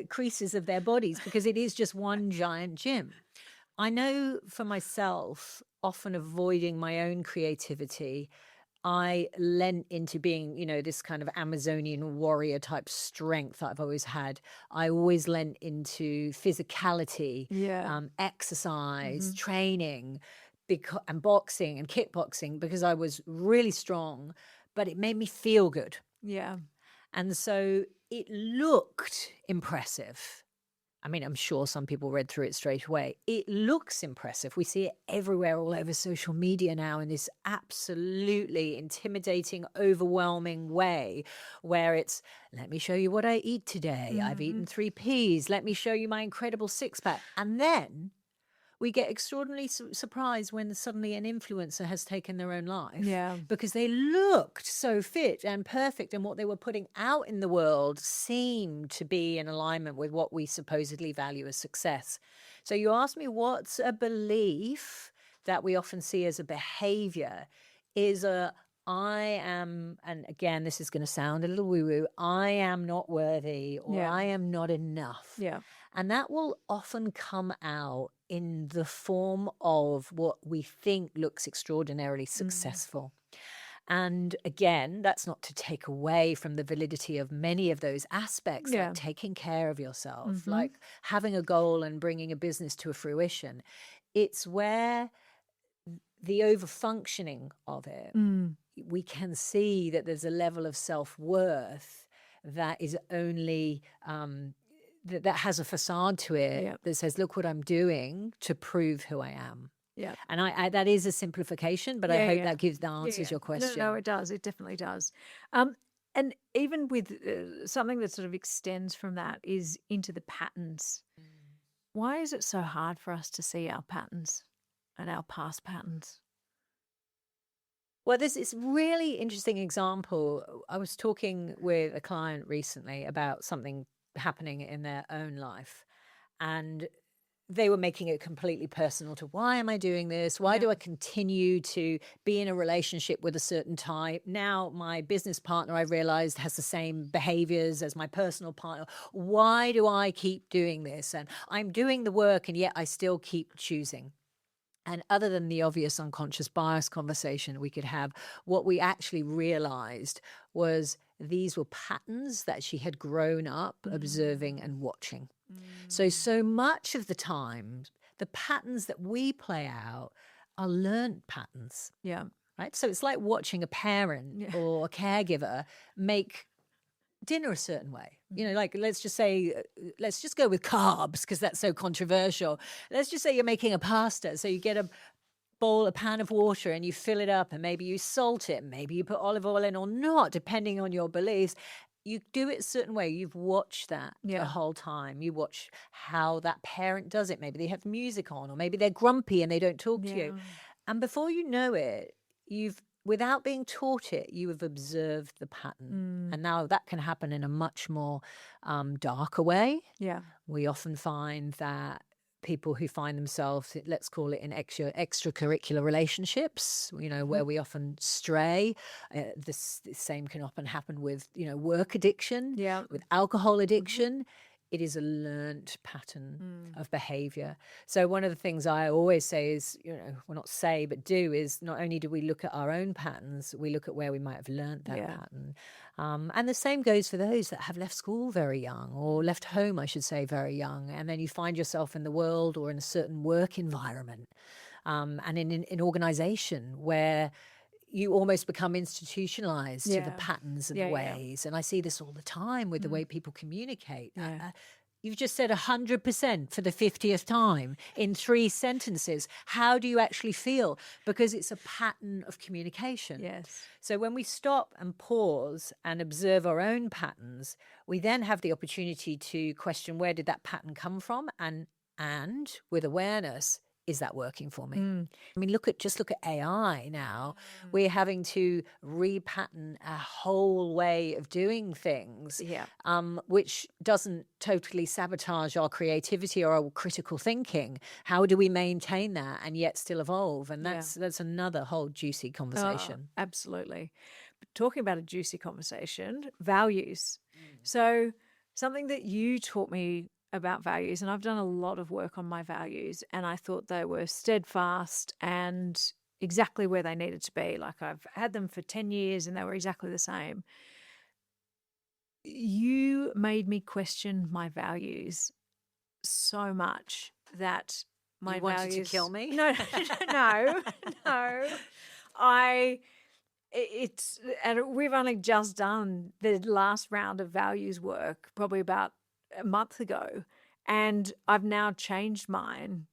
creases of their bodies? Because it is just one giant gym. I know for myself, often avoiding my own creativity, I lent into being, you know, this kind of Amazonian warrior type strength that I've always had. I always lent into physicality, exercise, training, and boxing and kickboxing, because I was really strong. but it made me feel good. Yeah. And so it looked impressive. I mean, I'm sure some people read through it straight away. It looks impressive. We see it everywhere, all over social media now, in this absolutely intimidating, overwhelming way where it's, let me show you what I eat today. I've eaten 3 peas. Let me show you my incredible 6-pack. And then we get extraordinarily surprised when suddenly an influencer has taken their own life. Yeah. Because they looked so fit and perfect, and what they were putting out in the world seemed to be in alignment with what we supposedly value as success. So you asked me, what's a belief that we often see as a behavior? Is I am, and again, this is going to sound a little woo-woo, I am not worthy, or Yeah. I am not enough. Yeah. And that will often come out in the form of what we think looks extraordinarily successful. And again, that's not to take away from the validity of many of those aspects, Yeah. like taking care of yourself, like having a goal and bringing a business to a fruition. It's where the over-functioning of it, we can see that there's a level of self-worth that is only that has a facade to it that says, look what I'm doing to prove who I am. Yeah. And I that is a simplification, but I hope that answers your question. No, it does. It definitely does. And even with something that sort of extends from that is into the patterns. Why is it so hard for us to see our patterns and our past patterns? Well, there's this really interesting example. I was talking with a client recently about something happening in their own life, and they were making it completely personal to, why am I doing this? Why do I continue to be in a relationship with a certain type? Now my business partner, I realized, has the same behaviors as my personal partner. Why do I keep doing this? And I'm doing the work, and yet I still keep choosing. And other than the obvious unconscious bias conversation we could have, what we actually realized was these were patterns that she had grown up observing and watching. So much of the time, the patterns that we play out are learned patterns. Yeah. Right? So it's like watching a parent or a caregiver make dinner a certain way. You know, like let's just go with carbs because that's so controversial. Let's just say you're making a pasta. So you get a pan of water and you fill it up, and maybe you salt it, maybe you put olive oil in or not, depending on your beliefs. You do it a certain way. You've watched that the whole time. You watch how that parent does it. Maybe they have music on, or maybe they're grumpy and they don't talk to you. And before you know it, without being taught it, you have observed the pattern. And now that can happen in a much more darker way. Yeah. We often find that people who find themselves, let's call it in extracurricular relationships, where we often stray. The same can often happen with, work addiction, with alcohol addiction. It is a learned pattern of behavior. So one of the things I always say is, well, not say, but do, is not only do we look at our own patterns, we look at where we might have learned that pattern. And the same goes for those that have left school very young, or left home, I should say, very young. And then you find yourself in the world or in a certain work environment, and in an organization where you almost become institutionalized to the patterns and the ways. And I see this all the time with the way people communicate. You've just said 100% for the 50th time in 3 sentences. How do you actually feel? Because it's a pattern of communication. Yes. So when we stop and pause and observe our own patterns, we then have the opportunity to question, where did that pattern come from? And with awareness, is that working for me? I mean, look at AI now. We're having to repattern a whole way of doing things, which doesn't totally sabotage our creativity or our critical thinking. How do we maintain that and yet still evolve? And that's another whole juicy conversation. Absolutely. But talking about a juicy conversation, values. So something that you taught me about values, and I've done a lot of work on my values, and I thought they were steadfast and exactly where they needed to be. Like, I've had them for 10 years and they were exactly the same. You made me question my values so much that my you wanted values... to kill me? No. I and we've only just done the last round of values work, probably about a month ago, and I've now changed mine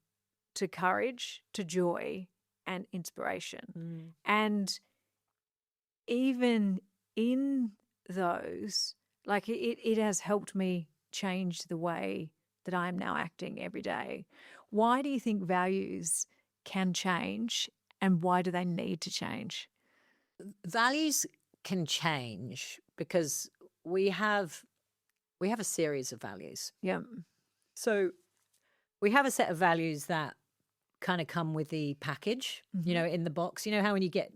to courage, to joy, and inspiration. And even in those, like it has helped me change the way that I am now acting every day. Why do you think values can change, and why do they need to change? Values can change because we have a series of values. Yeah. So we have a set of values that kind of come with the package, in the box. You know how when you get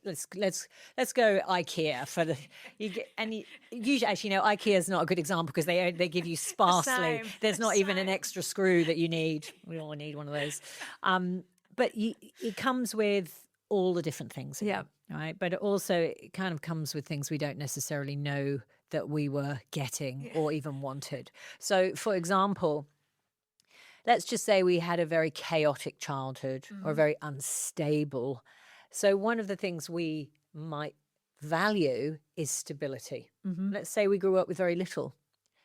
let's go IKEA for the usually actually IKEA is not a good example because they give you sparsely. There's not even an extra screw that you need. We all need one of those. But it comes with all the different things. Yeah. Right. But it kind of comes with things we don't necessarily know that we were getting or even wanted. So, for example, let's just say we had a very chaotic childhood or very unstable. So one of the things we might value is stability. Let's say we grew up with very little.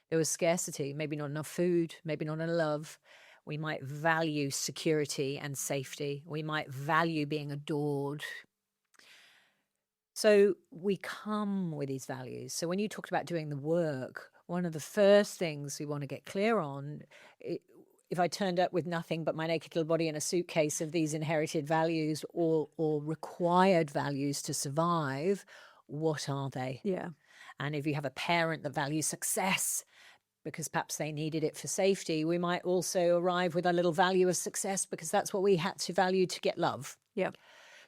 There was scarcity, maybe not enough food, maybe not enough love. We might value security and safety. We might value being adored. So we come with these values. So when you talked about doing the work, one of the first things we want to get clear on, if I turned up with nothing but my naked little body and a suitcase of these inherited values or required values to survive, what are they? Yeah. And if you have a parent that values success because perhaps they needed it for safety, we might also arrive with a little value of success because that's what we had to value to get love. Yeah.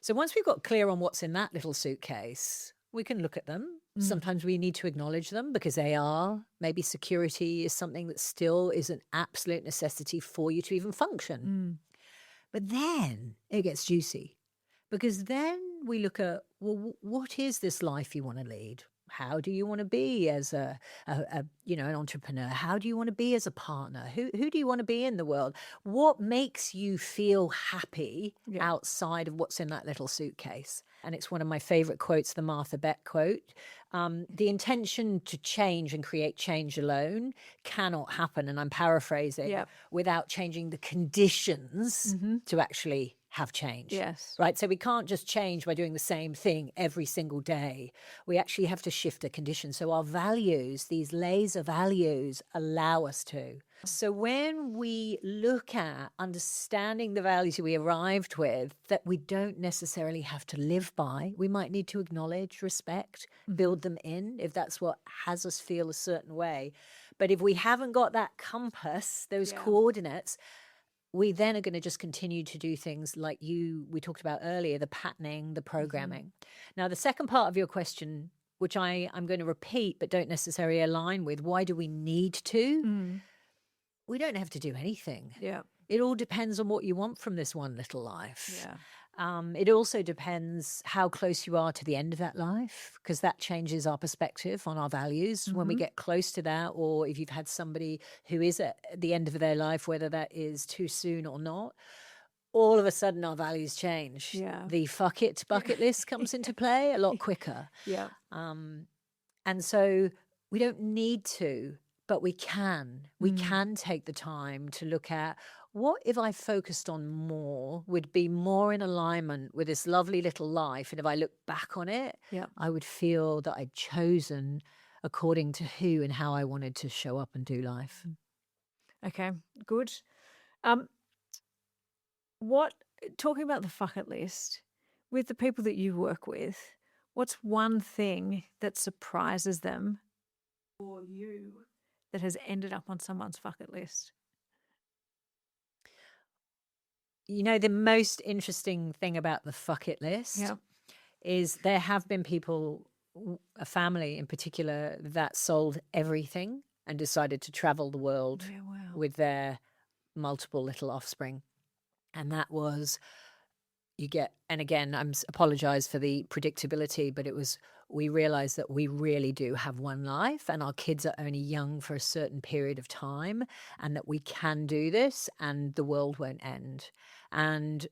So once we've got clear on what's in that little suitcase, we can look at them. Sometimes we need to acknowledge them because they are. Maybe security is something that still is an absolute necessity for you to even function. But then it gets juicy because then we look at, well, what is this life you want to lead? How do you want to be as an entrepreneur? How do you want to be as a partner? Who do you want to be in the world? What makes you feel happy outside of what's in that little suitcase? And it's one of my favorite quotes, the Martha Beck quote. The intention to change and create change alone cannot happen, and I'm paraphrasing, without changing the conditions to actually have change. Yes. Right. So we can't just change by doing the same thing every single day. We actually have to shift the conditions. So our values, these laser values, allow us to. So when we look at understanding the values we arrived with that we don't necessarily have to live by, we might need to acknowledge, respect, build them in if that's what has us feel a certain way. But if we haven't got that compass, those coordinates, we then are going to just continue to do things like we talked about earlier, the patterning, the programming. Now, the second part of your question, which I'm going to repeat but don't necessarily align with, why do we need to? We don't have to do anything. Yeah. It all depends on what you want from this one little life. Yeah. It also depends how close you are to the end of that life, because that changes our perspective on our values when we get close to that, or if you've had somebody who is at the end of their life, whether that is too soon or not, all of a sudden our values change. Yeah. The fuck it bucket list comes into play a lot quicker. Yeah. And so we don't need to, but we can. We can take the time to look at what if I focused on more, would be more in alignment with this lovely little life. And if I look back on it, I would feel that I'd chosen according to who and how I wanted to show up and do life. Okay, good. Talking about the bucket list, with the people that you work with, what's one thing that surprises them or you that has ended up on someone's bucket list? You know, the most interesting thing about the bucket list is there have been people, a family in particular, that sold everything and decided to travel the world with their multiple little offspring. And that was, and again, apologize for the predictability, but it was, we realized that we really do have one life and our kids are only young for a certain period of time and that we can do this and the world won't end. And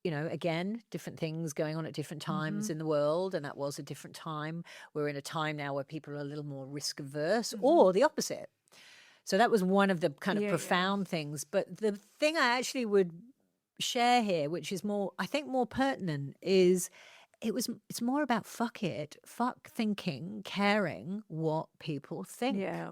again, different things going on at different times in the world. And that was a different time. We're in a time now where people are a little more risk averse or the opposite. So that was one of the kind of profound things. But the thing I actually would share here, which is more, I think, more pertinent, is it's more about fuck thinking, caring what people think. Yeah.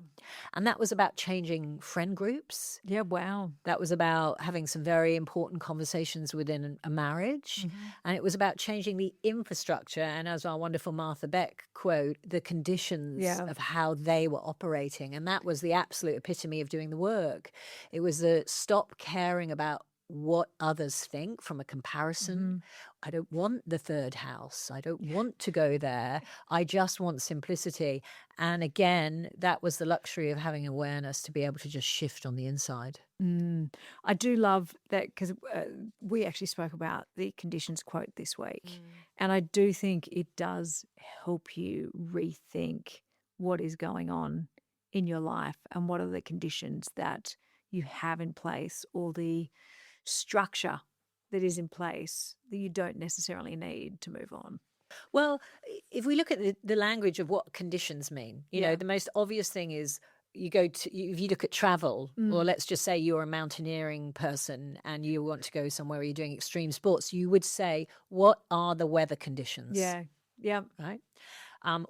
And that was about changing friend groups. Yeah, wow. That was about having some very important conversations within a marriage. And it was about changing the infrastructure. And as our wonderful Martha Beck quote, the conditions of how they were operating. And that was the absolute epitome of doing the work. It was the stop caring about what others think from a comparison. I don't want the third house. I don't want to go there. I just want simplicity. And again, that was the luxury of having awareness to be able to just shift on the inside. I do love that because we actually spoke about the conditions quote this week. And I do think it does help you rethink what is going on in your life and what are the conditions that you have in place, or the structure that is in place that you don't necessarily need to move on. Well, if we look at the language of what conditions mean, the most obvious thing is if you look at travel, or let's just say you're a mountaineering person and you want to go somewhere where you're doing extreme sports, you would say, what are the weather conditions? Yeah. Yeah. Right.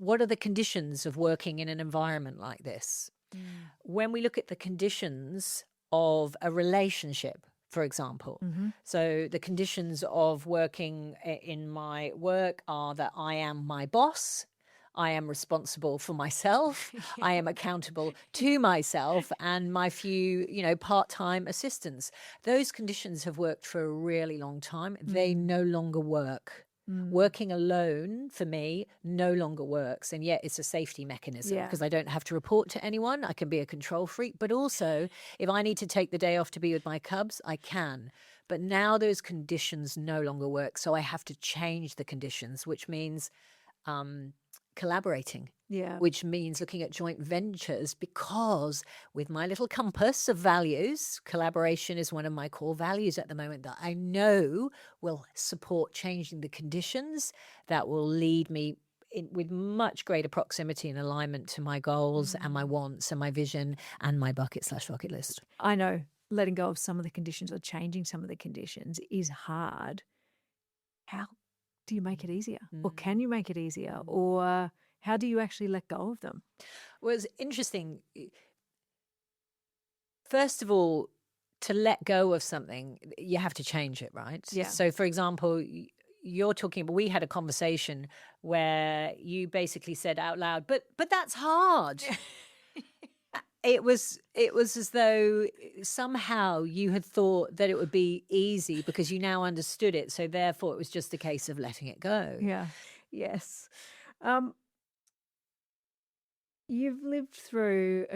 What are the conditions of working in an environment like this? When we look at the conditions of a relationship, for example. So the conditions of working in my work are that I am my boss. I am responsible for myself. I am accountable to myself and my few, part-time assistants. Those conditions have worked for a really long time. They no longer work. Working alone, for me, no longer works. And yet it's a safety mechanism because I don't have to report to anyone. I can be a control freak. But also, if I need to take the day off to be with my cubs, I can. But now those conditions no longer work. So I have to change the conditions, which means collaborating. Which means looking at joint ventures, because with my little compass of values, collaboration is one of my core values at the moment that I know will support changing the conditions that will lead me with much greater proximity and alignment to my goals and my wants and my vision and my bucket list. I know letting go of some of the conditions or changing some of the conditions is hard. How do you make it easier? Or can you make it easier? Or how do you actually let go of them? Well, it's interesting. First of all, to let go of something, you have to change it, right? Yeah. So, for example, you're talking, but we had a conversation where you basically said out loud, but that's hard. It was as though somehow you had thought that it would be easy because you now understood it. So therefore, it was just a case of letting it go. Yeah. Yes. You've lived through,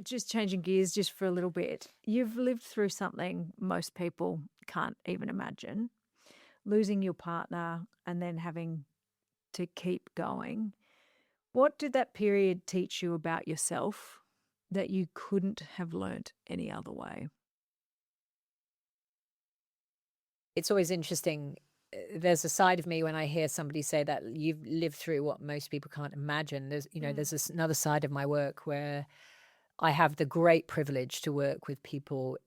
just changing gears just for a little bit. You've lived through something most people can't even imagine. Losing your partner and then having to keep going. What did that period teach you about yourself that you couldn't have learnt any other way? It's always interesting. There's a side of me when I hear somebody say that you've lived through what most people can't imagine. There's another side of my work where I have the great privilege to work with people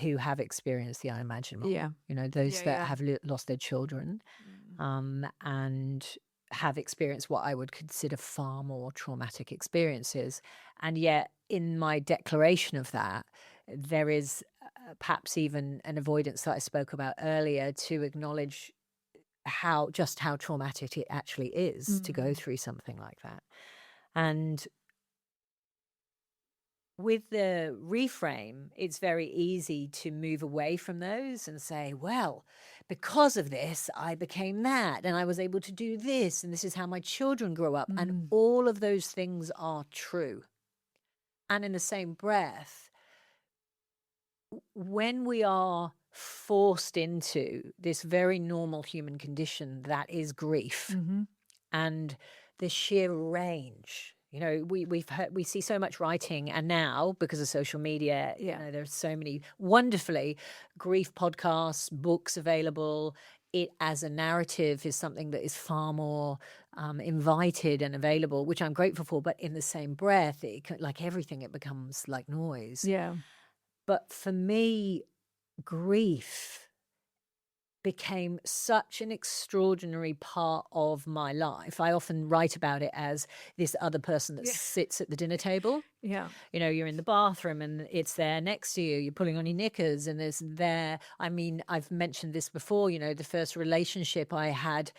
who have experienced the unimaginable. Yeah. Those that have lost their children and have experienced what I would consider far more traumatic experiences. And yet in my declaration of that, there is perhaps even an avoidance that I spoke about earlier to acknowledge how traumatic it actually is to go through something like that. And with the reframe, it's very easy to move away from those and say, well, because of this, I became that, and I was able to do this, and this is how my children grew up. And all of those things are true. And in the same breath, when we are forced into this very normal human condition that is grief and the sheer range, we see so much writing, and now because of social media, there's so many wonderfully grief podcasts, books available, it as a narrative is something that is far more invited and available, which I'm grateful for. But in the same breath, like everything, it becomes like noise. Yeah. But for me, grief became such an extraordinary part of my life. I often write about it as this other person that sits at the dinner table. Yeah. You know, you're in the bathroom and it's there next to you. You're pulling on your knickers and there's there. I mean, I've mentioned this before, you know, the first relationship I had,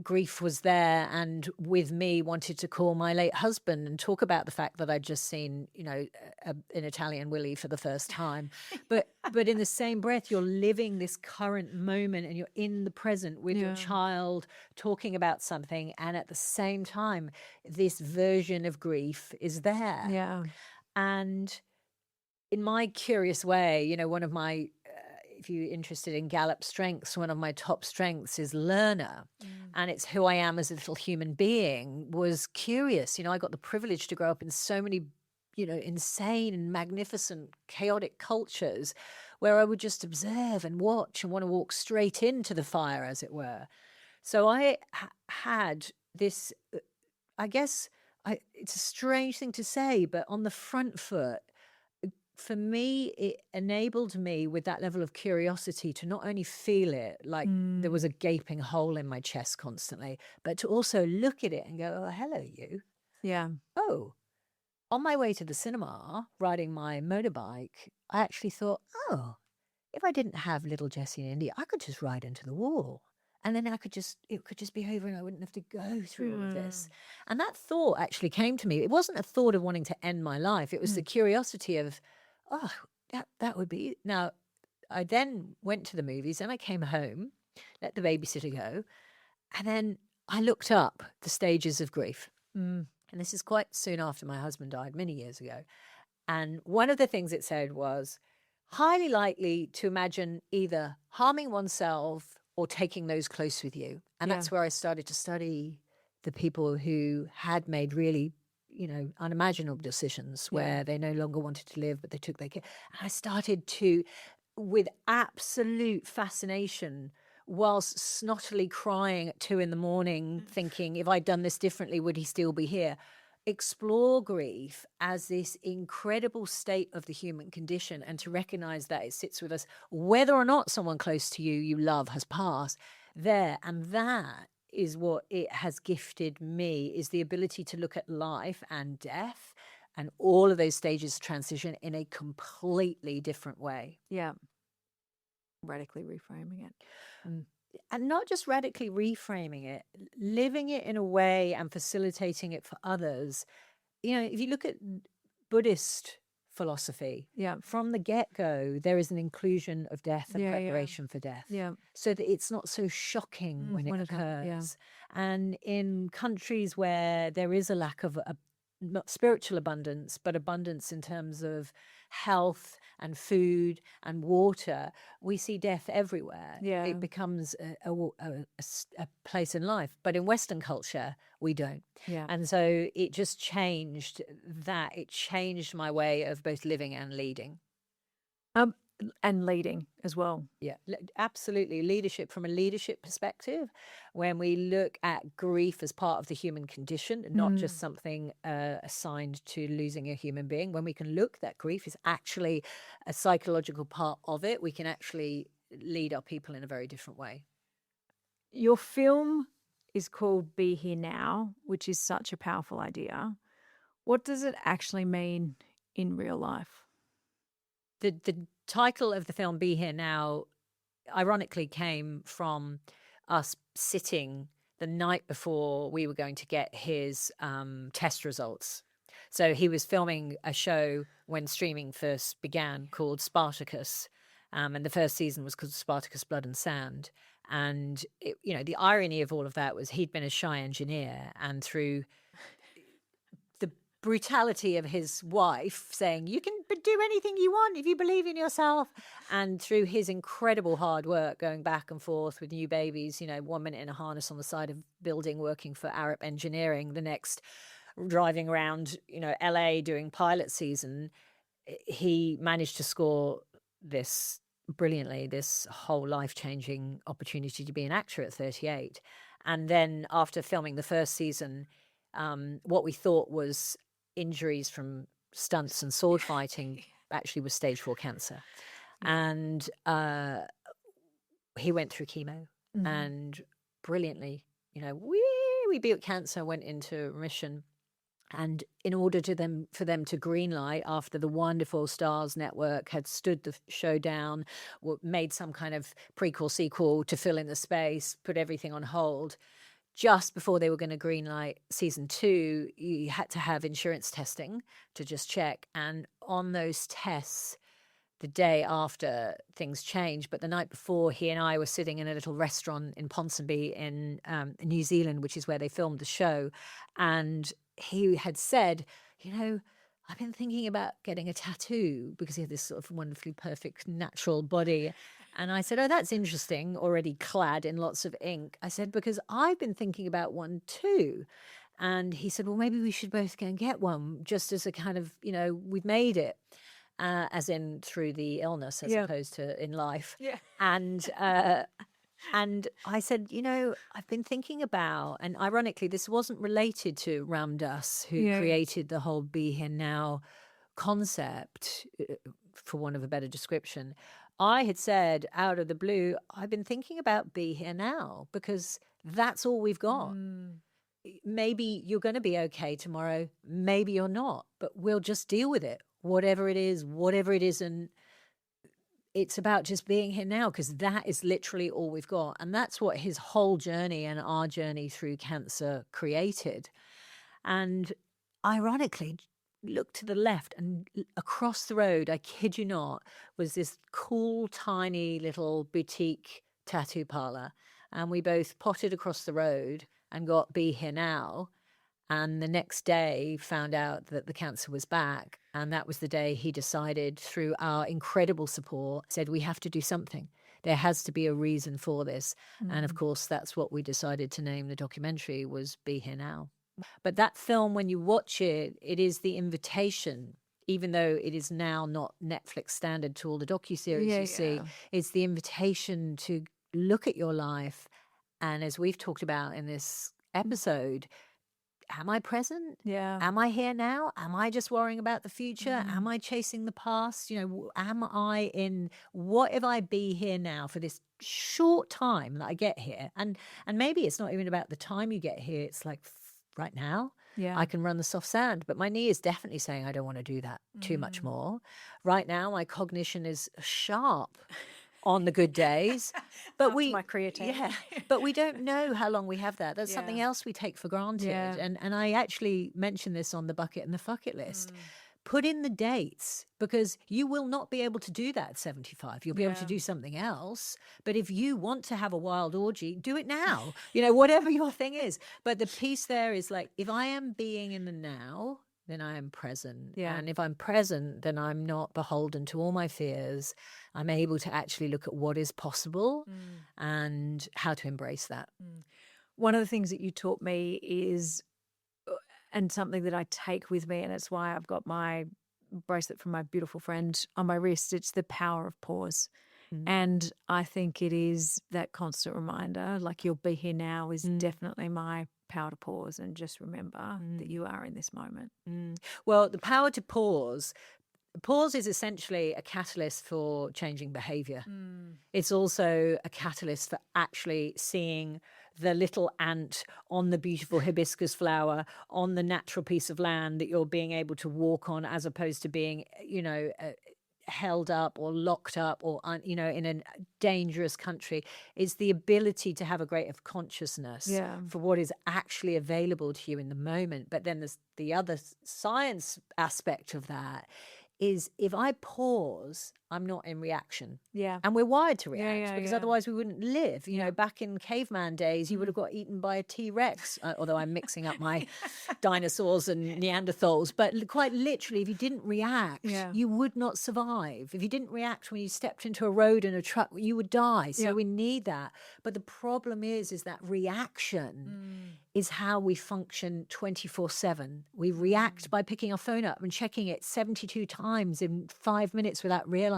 grief was there and with me wanted to call my late husband and talk about the fact that I'd just seen, you know, an Italian Willy for the first time. But in the same breath, you're living this current moment and you're in the present with your child talking about something. And at the same time, this version of grief is there. Yeah. And in my curious way, you know, one of my if you're interested in Gallup strengths, one of my top strengths is learner. And it's who I am as a little human being, was curious. You know, I got the privilege to grow up in so many, you know, insane and magnificent, chaotic cultures where I would just observe and watch and want to walk straight into the fire, as it were. So I had this, I guess, it's a strange thing to say, but on the front foot, for me, it enabled me with that level of curiosity to not only feel it like there was a gaping hole in my chest constantly, but to also look at it and go, oh, hello, you. Yeah. Oh, on my way to the cinema, riding my motorbike, I actually thought, oh, if I didn't have little Jessie in India, I could just ride into the wall. And then it could just be over and I wouldn't have to go through all of this. And that thought actually came to me. It wasn't a thought of wanting to end my life. It was the curiosity of, oh, that would be. Now, I then went to the movies and I came home, let the babysitter go. And then I looked up the stages of grief. And this is quite soon after my husband died, many years ago. And one of the things it said was highly likely to imagine either harming oneself or taking those close with you. And that's where I started to study the people who had made really, you know, unimaginable decisions where they no longer wanted to live, but they took their care. And I started to, with absolute fascination, whilst snottily crying at 2 a.m, thinking, if I'd done this differently, would he still be here? Explore grief as this incredible state of the human condition and to recognize that it sits with us, whether or not someone close to you love has passed there. And that is what it has gifted me, is the ability to look at life and death and all of those stages of transition in a completely different way. Yeah. Radically reframing it. And not just radically reframing it, living it in a way and facilitating it for others. You know, if you look at Buddhist philosophy, from the get-go, there is an inclusion of death and preparation for death. So that it's not so shocking when it occurs. And in countries where there is a lack of not spiritual abundance, but abundance in terms of health and food and water, we see death everywhere. It becomes a place in life. But in Western culture, we don't. And so it just changed that. It changed my way of both living and leading. And leading as well. Yeah, absolutely. Leadership, from a leadership perspective, when we look at grief as part of the human condition, not just something assigned to losing a human being, when we can look that grief is actually a psychological part of it, we can actually lead our people in a very different way. Your film is called Be Here Now, which is such a powerful idea. What does it actually mean in real life? The title of the film, Be Here Now, ironically came from us sitting the night before we were going to get his test results. So he was filming a show when streaming first began called Spartacus. And the first season was called Spartacus Blood and Sand. And, you know, the irony of all of that was he'd been a shy engineer, and through the brutality of his wife saying, you can do anything you want if you believe in yourself, and through his incredible hard work going back and forth with new babies, you know, 1 minute in a harness on the side of building working for Arab Engineering, the next driving around, you know, LA doing pilot season, he managed to score this brilliantly this whole life-changing opportunity to be an actor at 38. And then after filming the first season, what we thought was injuries from stunts and sword fighting actually was stage 4 cancer. And he went through chemo and brilliantly, we beat cancer, went into remission. And in order for them to greenlight, after the wonderful Stars Network had stood the show down, made some kind of prequel sequel to fill in the space, put everything on hold, just before they were going to greenlight season 2, you had to have insurance testing to just check. And on those tests, the day after, things changed, but the night before, he and I were sitting in a little restaurant in Ponsonby in New Zealand, which is where they filmed the show. And he had said, I've been thinking about getting a tattoo because he had this sort of wonderfully perfect natural body. And I said, oh, that's interesting, already clad in lots of ink. I said, because I've been thinking about one too. And he said, well, maybe we should both go and get one, just as a kind of, we've made it. As in through the illness as opposed to in life. Yeah. And I said, I've been thinking about, and ironically, this wasn't related to Ram Dass, who created the whole Be Here Now concept, for want of a better description. I had said out of the blue, I've been thinking about Be Here Now because that's all we've got. Maybe you're going to be okay tomorrow. Maybe you're not, but we'll just deal with it. Whatever it is, whatever it isn't, it's about just being here now because that is literally all we've got. And that's what his whole journey and our journey through cancer created. And ironically, look to the left and across the road, I kid you not, was this cool, tiny little boutique tattoo parlor. And we both potted across the road and got Be Here Now. And the next day found out that the cancer was back. And that was the day he decided, through our incredible support, said, we have to do something. There has to be a reason for this. And of course, that's what we decided to name the documentary, was Be Here Now. But that film, when you watch it, it is the invitation, even though it is now not Netflix standard to all the docuseries you see, it's the invitation to look at your life. And as we've talked about in this episode, am I present? Yeah. Am I here now? Am I just worrying about the future? Am I chasing the past? Am I what if I be here now for this short time that I get here? And maybe it's not even about the time you get here. It's like right now. Yeah. I can run the soft sand, but my knee is definitely saying I don't want to do that too much more. Right now, my cognition is sharp on the good days, but my creatine. but we don't know how long we have that. That's something else we take for granted. And I actually mentioned this on the bucket and the fuck it list. Put in the dates, because you will not be able to do that at 75. You'll be able to do something else. But if you want to have a wild orgy, do it now. Whatever your thing is. But the piece there is like, if I am being in the now, then I am present. Yeah. And if I'm present, then I'm not beholden to all my fears. I'm able to actually look at what is possible and how to embrace that. One of the things that you taught me is, and something that I take with me, and it's why I've got my bracelet from my beautiful friend on my wrist, it's the power of pause. And I think it is that constant reminder, like you'll be here now is definitely my power to pause and just remember that you are in this moment. Well, the power to pause is essentially a catalyst for changing behavior. It's also a catalyst for actually seeing the little ant on the beautiful hibiscus flower on the natural piece of land that you're being able to walk on, as opposed to being, held up or locked up or, in a dangerous country. It's the ability to have a greater consciousness for what is actually available to you in the moment. But then there's the other science aspect of that is, if I pause, I'm not in reaction. Yeah. And we're wired to react because otherwise we wouldn't live. Back in caveman days, you would have got eaten by a T-Rex, although I'm mixing up my dinosaurs and Neanderthals. But quite literally, if you didn't react, you would not survive. If you didn't react when you stepped into a road in a truck, you would die. So we need that. But the problem is that reaction is how we function 24/7. We react by picking our phone up and checking it 72 times in 5 minutes without realizing.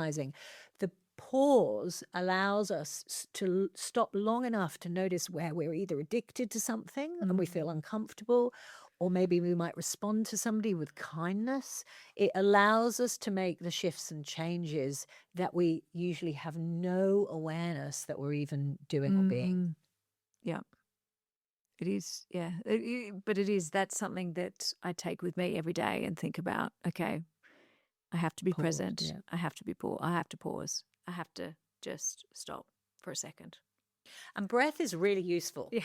The pause allows us to stop long enough to notice where we're either addicted to something and we feel uncomfortable, or maybe we might respond to somebody with kindness. It allows us to make the shifts and changes that we usually have no awareness that we're even doing or being. Yeah. It is, yeah. But it is, that's something that I take with me every day and think about, okay, I have to be present. Yeah. I have to be I have to pause. I have to just stop for a second. And breath is really useful. Yeah.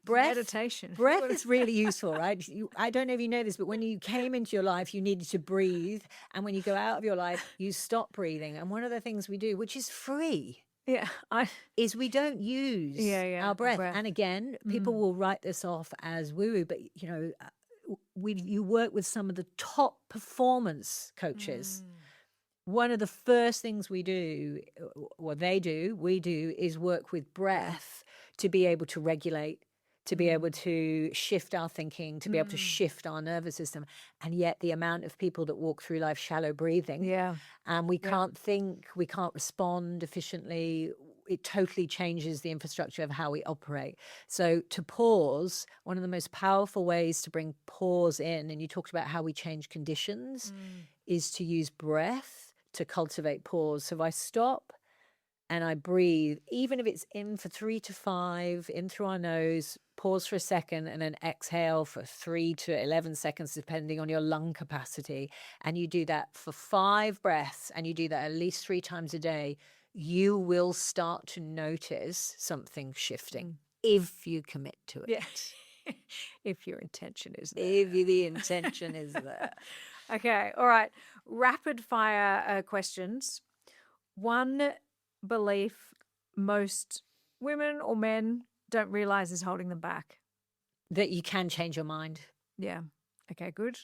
Breath, Meditation. breath is really useful, right? I don't know if you know this, but when you came into your life, you needed to breathe. And when you go out of your life, you stop breathing. And one of the things we do, which is free, Yeah. is we don't use our breath. And again, people will write this off as woo-woo, but you work with some of the top performance coaches. One of the first things we do, is work with breath to be able to regulate, to be able to shift our thinking, to be able to shift our nervous system. And yet the amount of people that walk through life shallow breathing, and we can't think, we can't respond efficiently, it totally changes the infrastructure of how we operate. So to pause, one of the most powerful ways to bring pause in, and you talked about how we change conditions, is to use breath to cultivate pause. So if I stop and I breathe, even if it's in for 3 to 5, in through our nose, pause for a second, and then exhale for 3 to 11 seconds, depending on your lung capacity. And you do that for 5 breaths, and you do that at least 3 times a day, you will start to notice something shifting if you commit to it. Yeah. If your intention is there. If the intention is there. Okay. All right. Rapid fire questions. One belief most women or men don't realize is holding them back. That you can change your mind. Yeah. Okay, good.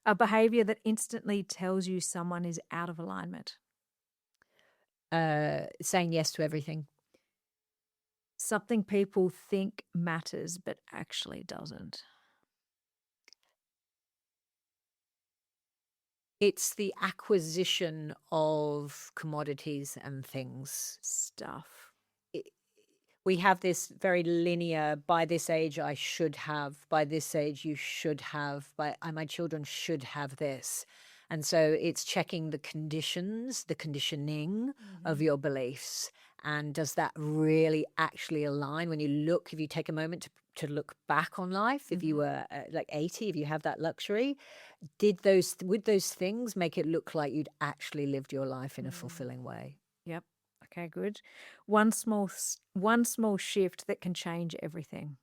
A behavior that instantly tells you someone is out of alignment. Saying yes to everything. Something people think matters but actually doesn't. It's the acquisition of commodities and things. Stuff. We have this very linear, by this age I should have, by this age you should have, my children should have this. And so it's checking the conditions, the conditioning of your beliefs. And does that really actually align? When you look, if you take a moment to look back on life, if you were like 80, if you have that luxury, would those things make it look like you'd actually lived your life in a fulfilling way? Yep. Okay, good. One small shift that can change everything.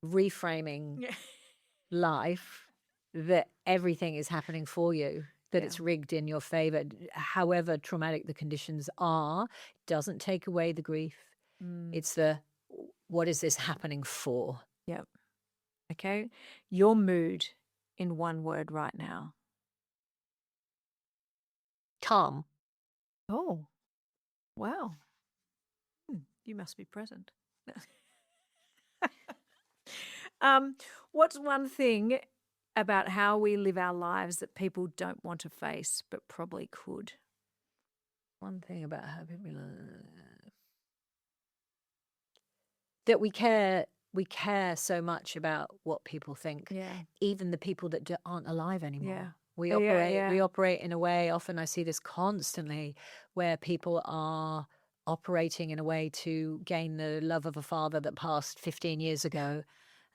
Reframing life, that everything is happening for you, that it's rigged in your favor. However traumatic the conditions are, doesn't take away the grief. It's what is this happening for? Yep. Okay. Your mood in one word right now. Calm. Oh, wow. You must be present. What's one thing about how we live our lives that people don't want to face but probably could? One thing about how people that we care so much about what people think. Yeah. Even the people that aren't alive anymore. Yeah. We Yeah. we operate in a way, often I see this constantly, where people are operating in a way to gain the love of a father that passed 15 years ago.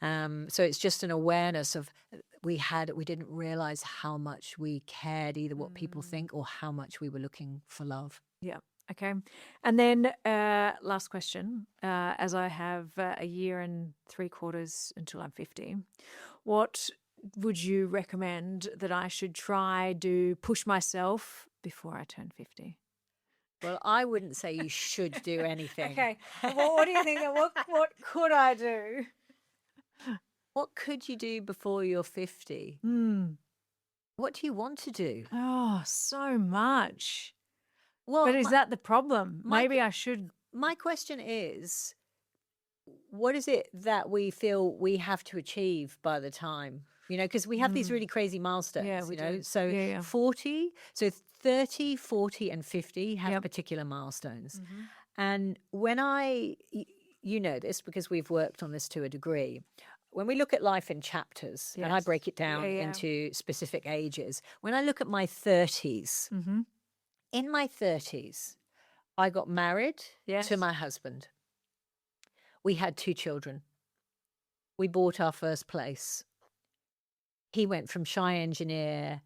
So it's just an awareness of we didn't realize how much we cared, either what people think or how much we were looking for love. Yeah. Okay. And then last question, as I have a year and 3/4 until I'm 50, what would you recommend that I should try to push myself before I turn 50? Well, I wouldn't say you should do anything. Okay. Well, what do you think? What could I do? What could you do before you're 50? What do you want to do? Oh, so much. Well, but is that the problem? Maybe I should. My question is, what is it that we feel we have to achieve by the time because we have these really crazy milestones, Yeah, we do. So Yeah, yeah. 40, so 30, 40 and 50 have Yep. particular milestones. And when you know this because we've worked on this to a degree, when we look at life in chapters, and I Yes. break it down Yeah, yeah. into specific ages, when I look at my 30s, in my 30s, I got married Yes. to my husband. We had 2 children. We bought our first place. He went from shy engineer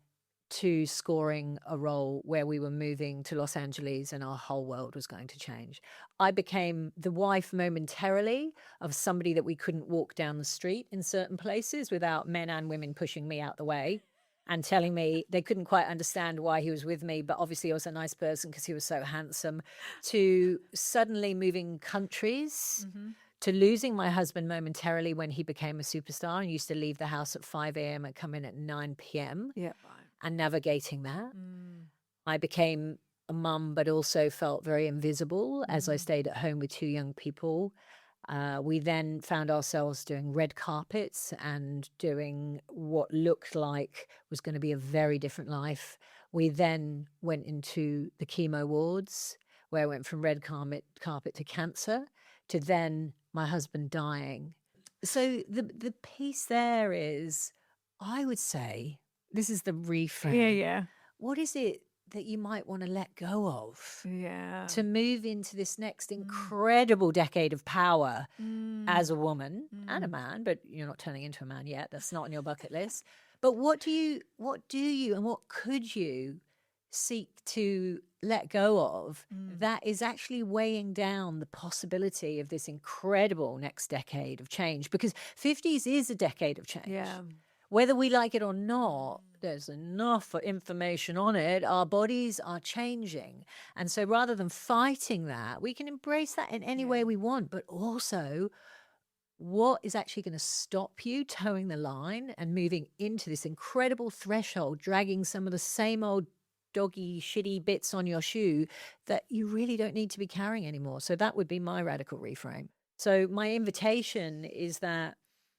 to scoring a role where we were moving to Los Angeles and our whole world was going to change. I became the wife momentarily of somebody that we couldn't walk down the street in certain places without men and women pushing me out the way and telling me they couldn't quite understand why he was with me, but obviously I was a nice person because he was so handsome, to suddenly moving countries, to losing my husband momentarily when he became a superstar and used to leave the house at 5 a.m. and come in at 9 p.m. Yeah, right. and navigating that. I became a mum, but also felt very invisible as I stayed at home with 2 young people. We then found ourselves doing red carpets and doing what looked like was going to be a very different life. We then went into the chemo wards, where I went from red carpet to cancer, to then my husband dying. So the piece there is, I would say, this is the reframe. Yeah, yeah. What is it that you might want to let go of Yeah. to move into this next incredible decade of power as a woman and a man, but you're not turning into a man yet. That's not on your bucket list. But what do you and what could you seek to let go of that is actually weighing down the possibility of this incredible next decade of change? Because 50s is a decade of change. Yeah. Whether we like it or not, there's enough information on it. Our bodies are changing. And so rather than fighting that, we can embrace that in any way we want, but also what is actually going to stop you towing the line and moving into this incredible threshold, dragging some of the same old doggy, shitty bits on your shoe that you really don't need to be carrying anymore. So that would be my radical reframe. So my invitation is that,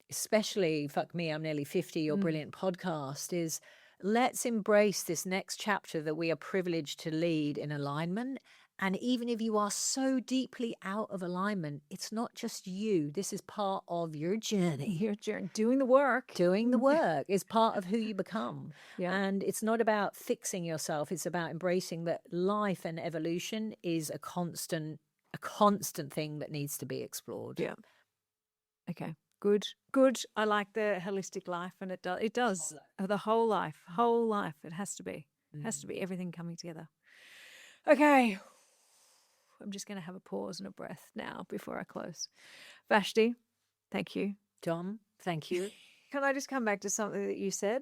especially Fuck Me, I'm Nearly 50, your brilliant podcast, is let's embrace this next chapter that we are privileged to lead in alignment. And even if you are so deeply out of alignment, it's not just you. This is part of your journey. Your journey, doing the work. Doing the work is part of who you become. Yeah. And it's not about fixing yourself. It's about embracing that life and evolution is a constant thing that needs to be explored. Yeah. Okay. Good. I like the holistic life, and it does. The whole life. It has to be. Has to be everything coming together. Okay. I'm just going to have a pause and a breath now before I close. Vashti, thank you. Dom, thank you. Can I just come back to something that you said?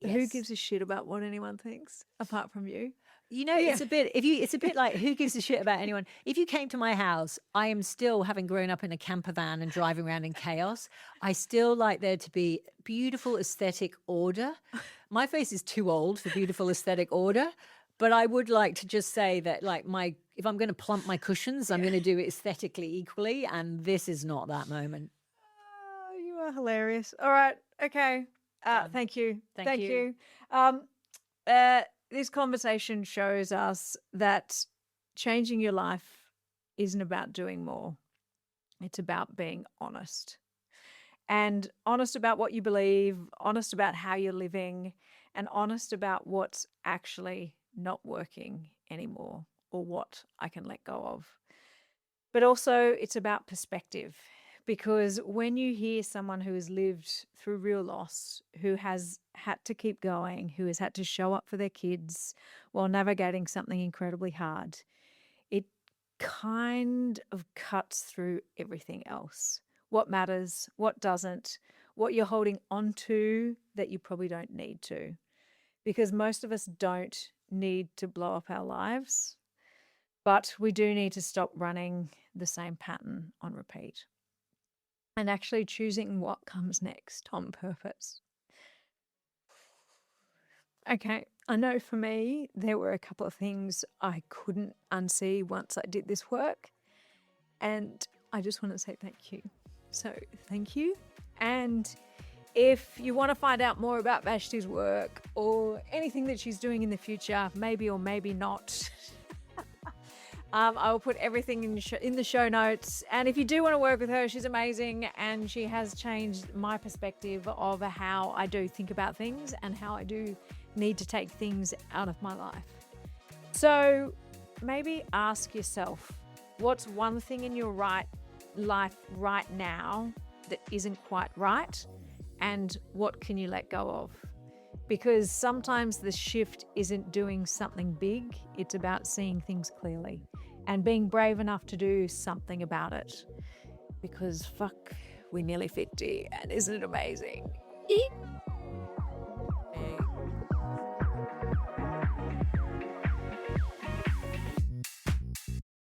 Yes. Who gives a shit about what anyone thinks apart from you? It's a bit like who gives a shit about anyone. If you came to my house, I am still, having grown up in a camper van and driving around in chaos, I still like there to be beautiful aesthetic order. My face is too old for beautiful aesthetic order, but I would like to just say that, like, if I'm going to plump my cushions, I'm going to do it aesthetically equally, and this is not that moment. Oh, you are hilarious. All right. Okay. Thank you. Thank you. This conversation shows us that changing your life isn't about doing more. It's about being honest. And honest about what you believe, honest about how you're living, and honest about what's actually not working anymore or what I can let go of. But also it's about perspective, because when you hear someone who has lived through real loss, who has had to keep going, who has had to show up for their kids while navigating something incredibly hard, it kind of cuts through everything else. What matters, what doesn't, what you're holding on to that you probably don't need to. Because most of us don't need to blow up our lives, but we do need to stop running the same pattern on repeat and actually choosing what comes next on purpose. Okay, I know for me, there were a couple of things I couldn't unsee once I did this work, and I just want to say thank you. So thank you. And If you want to find out more about Vashti's work or anything that she's doing in the future, maybe or maybe not, I will put everything in the show notes. And if you do want to work with her, she's amazing, and she has changed my perspective of how I do think about things and how I do need to take things out of my life. So maybe ask yourself, what's one thing in your life right now that isn't quite right? And what can you let go of? Because sometimes the shift isn't doing something big, it's about seeing things clearly and being brave enough to do something about it. Because fuck, we're nearly 50, and isn't it amazing?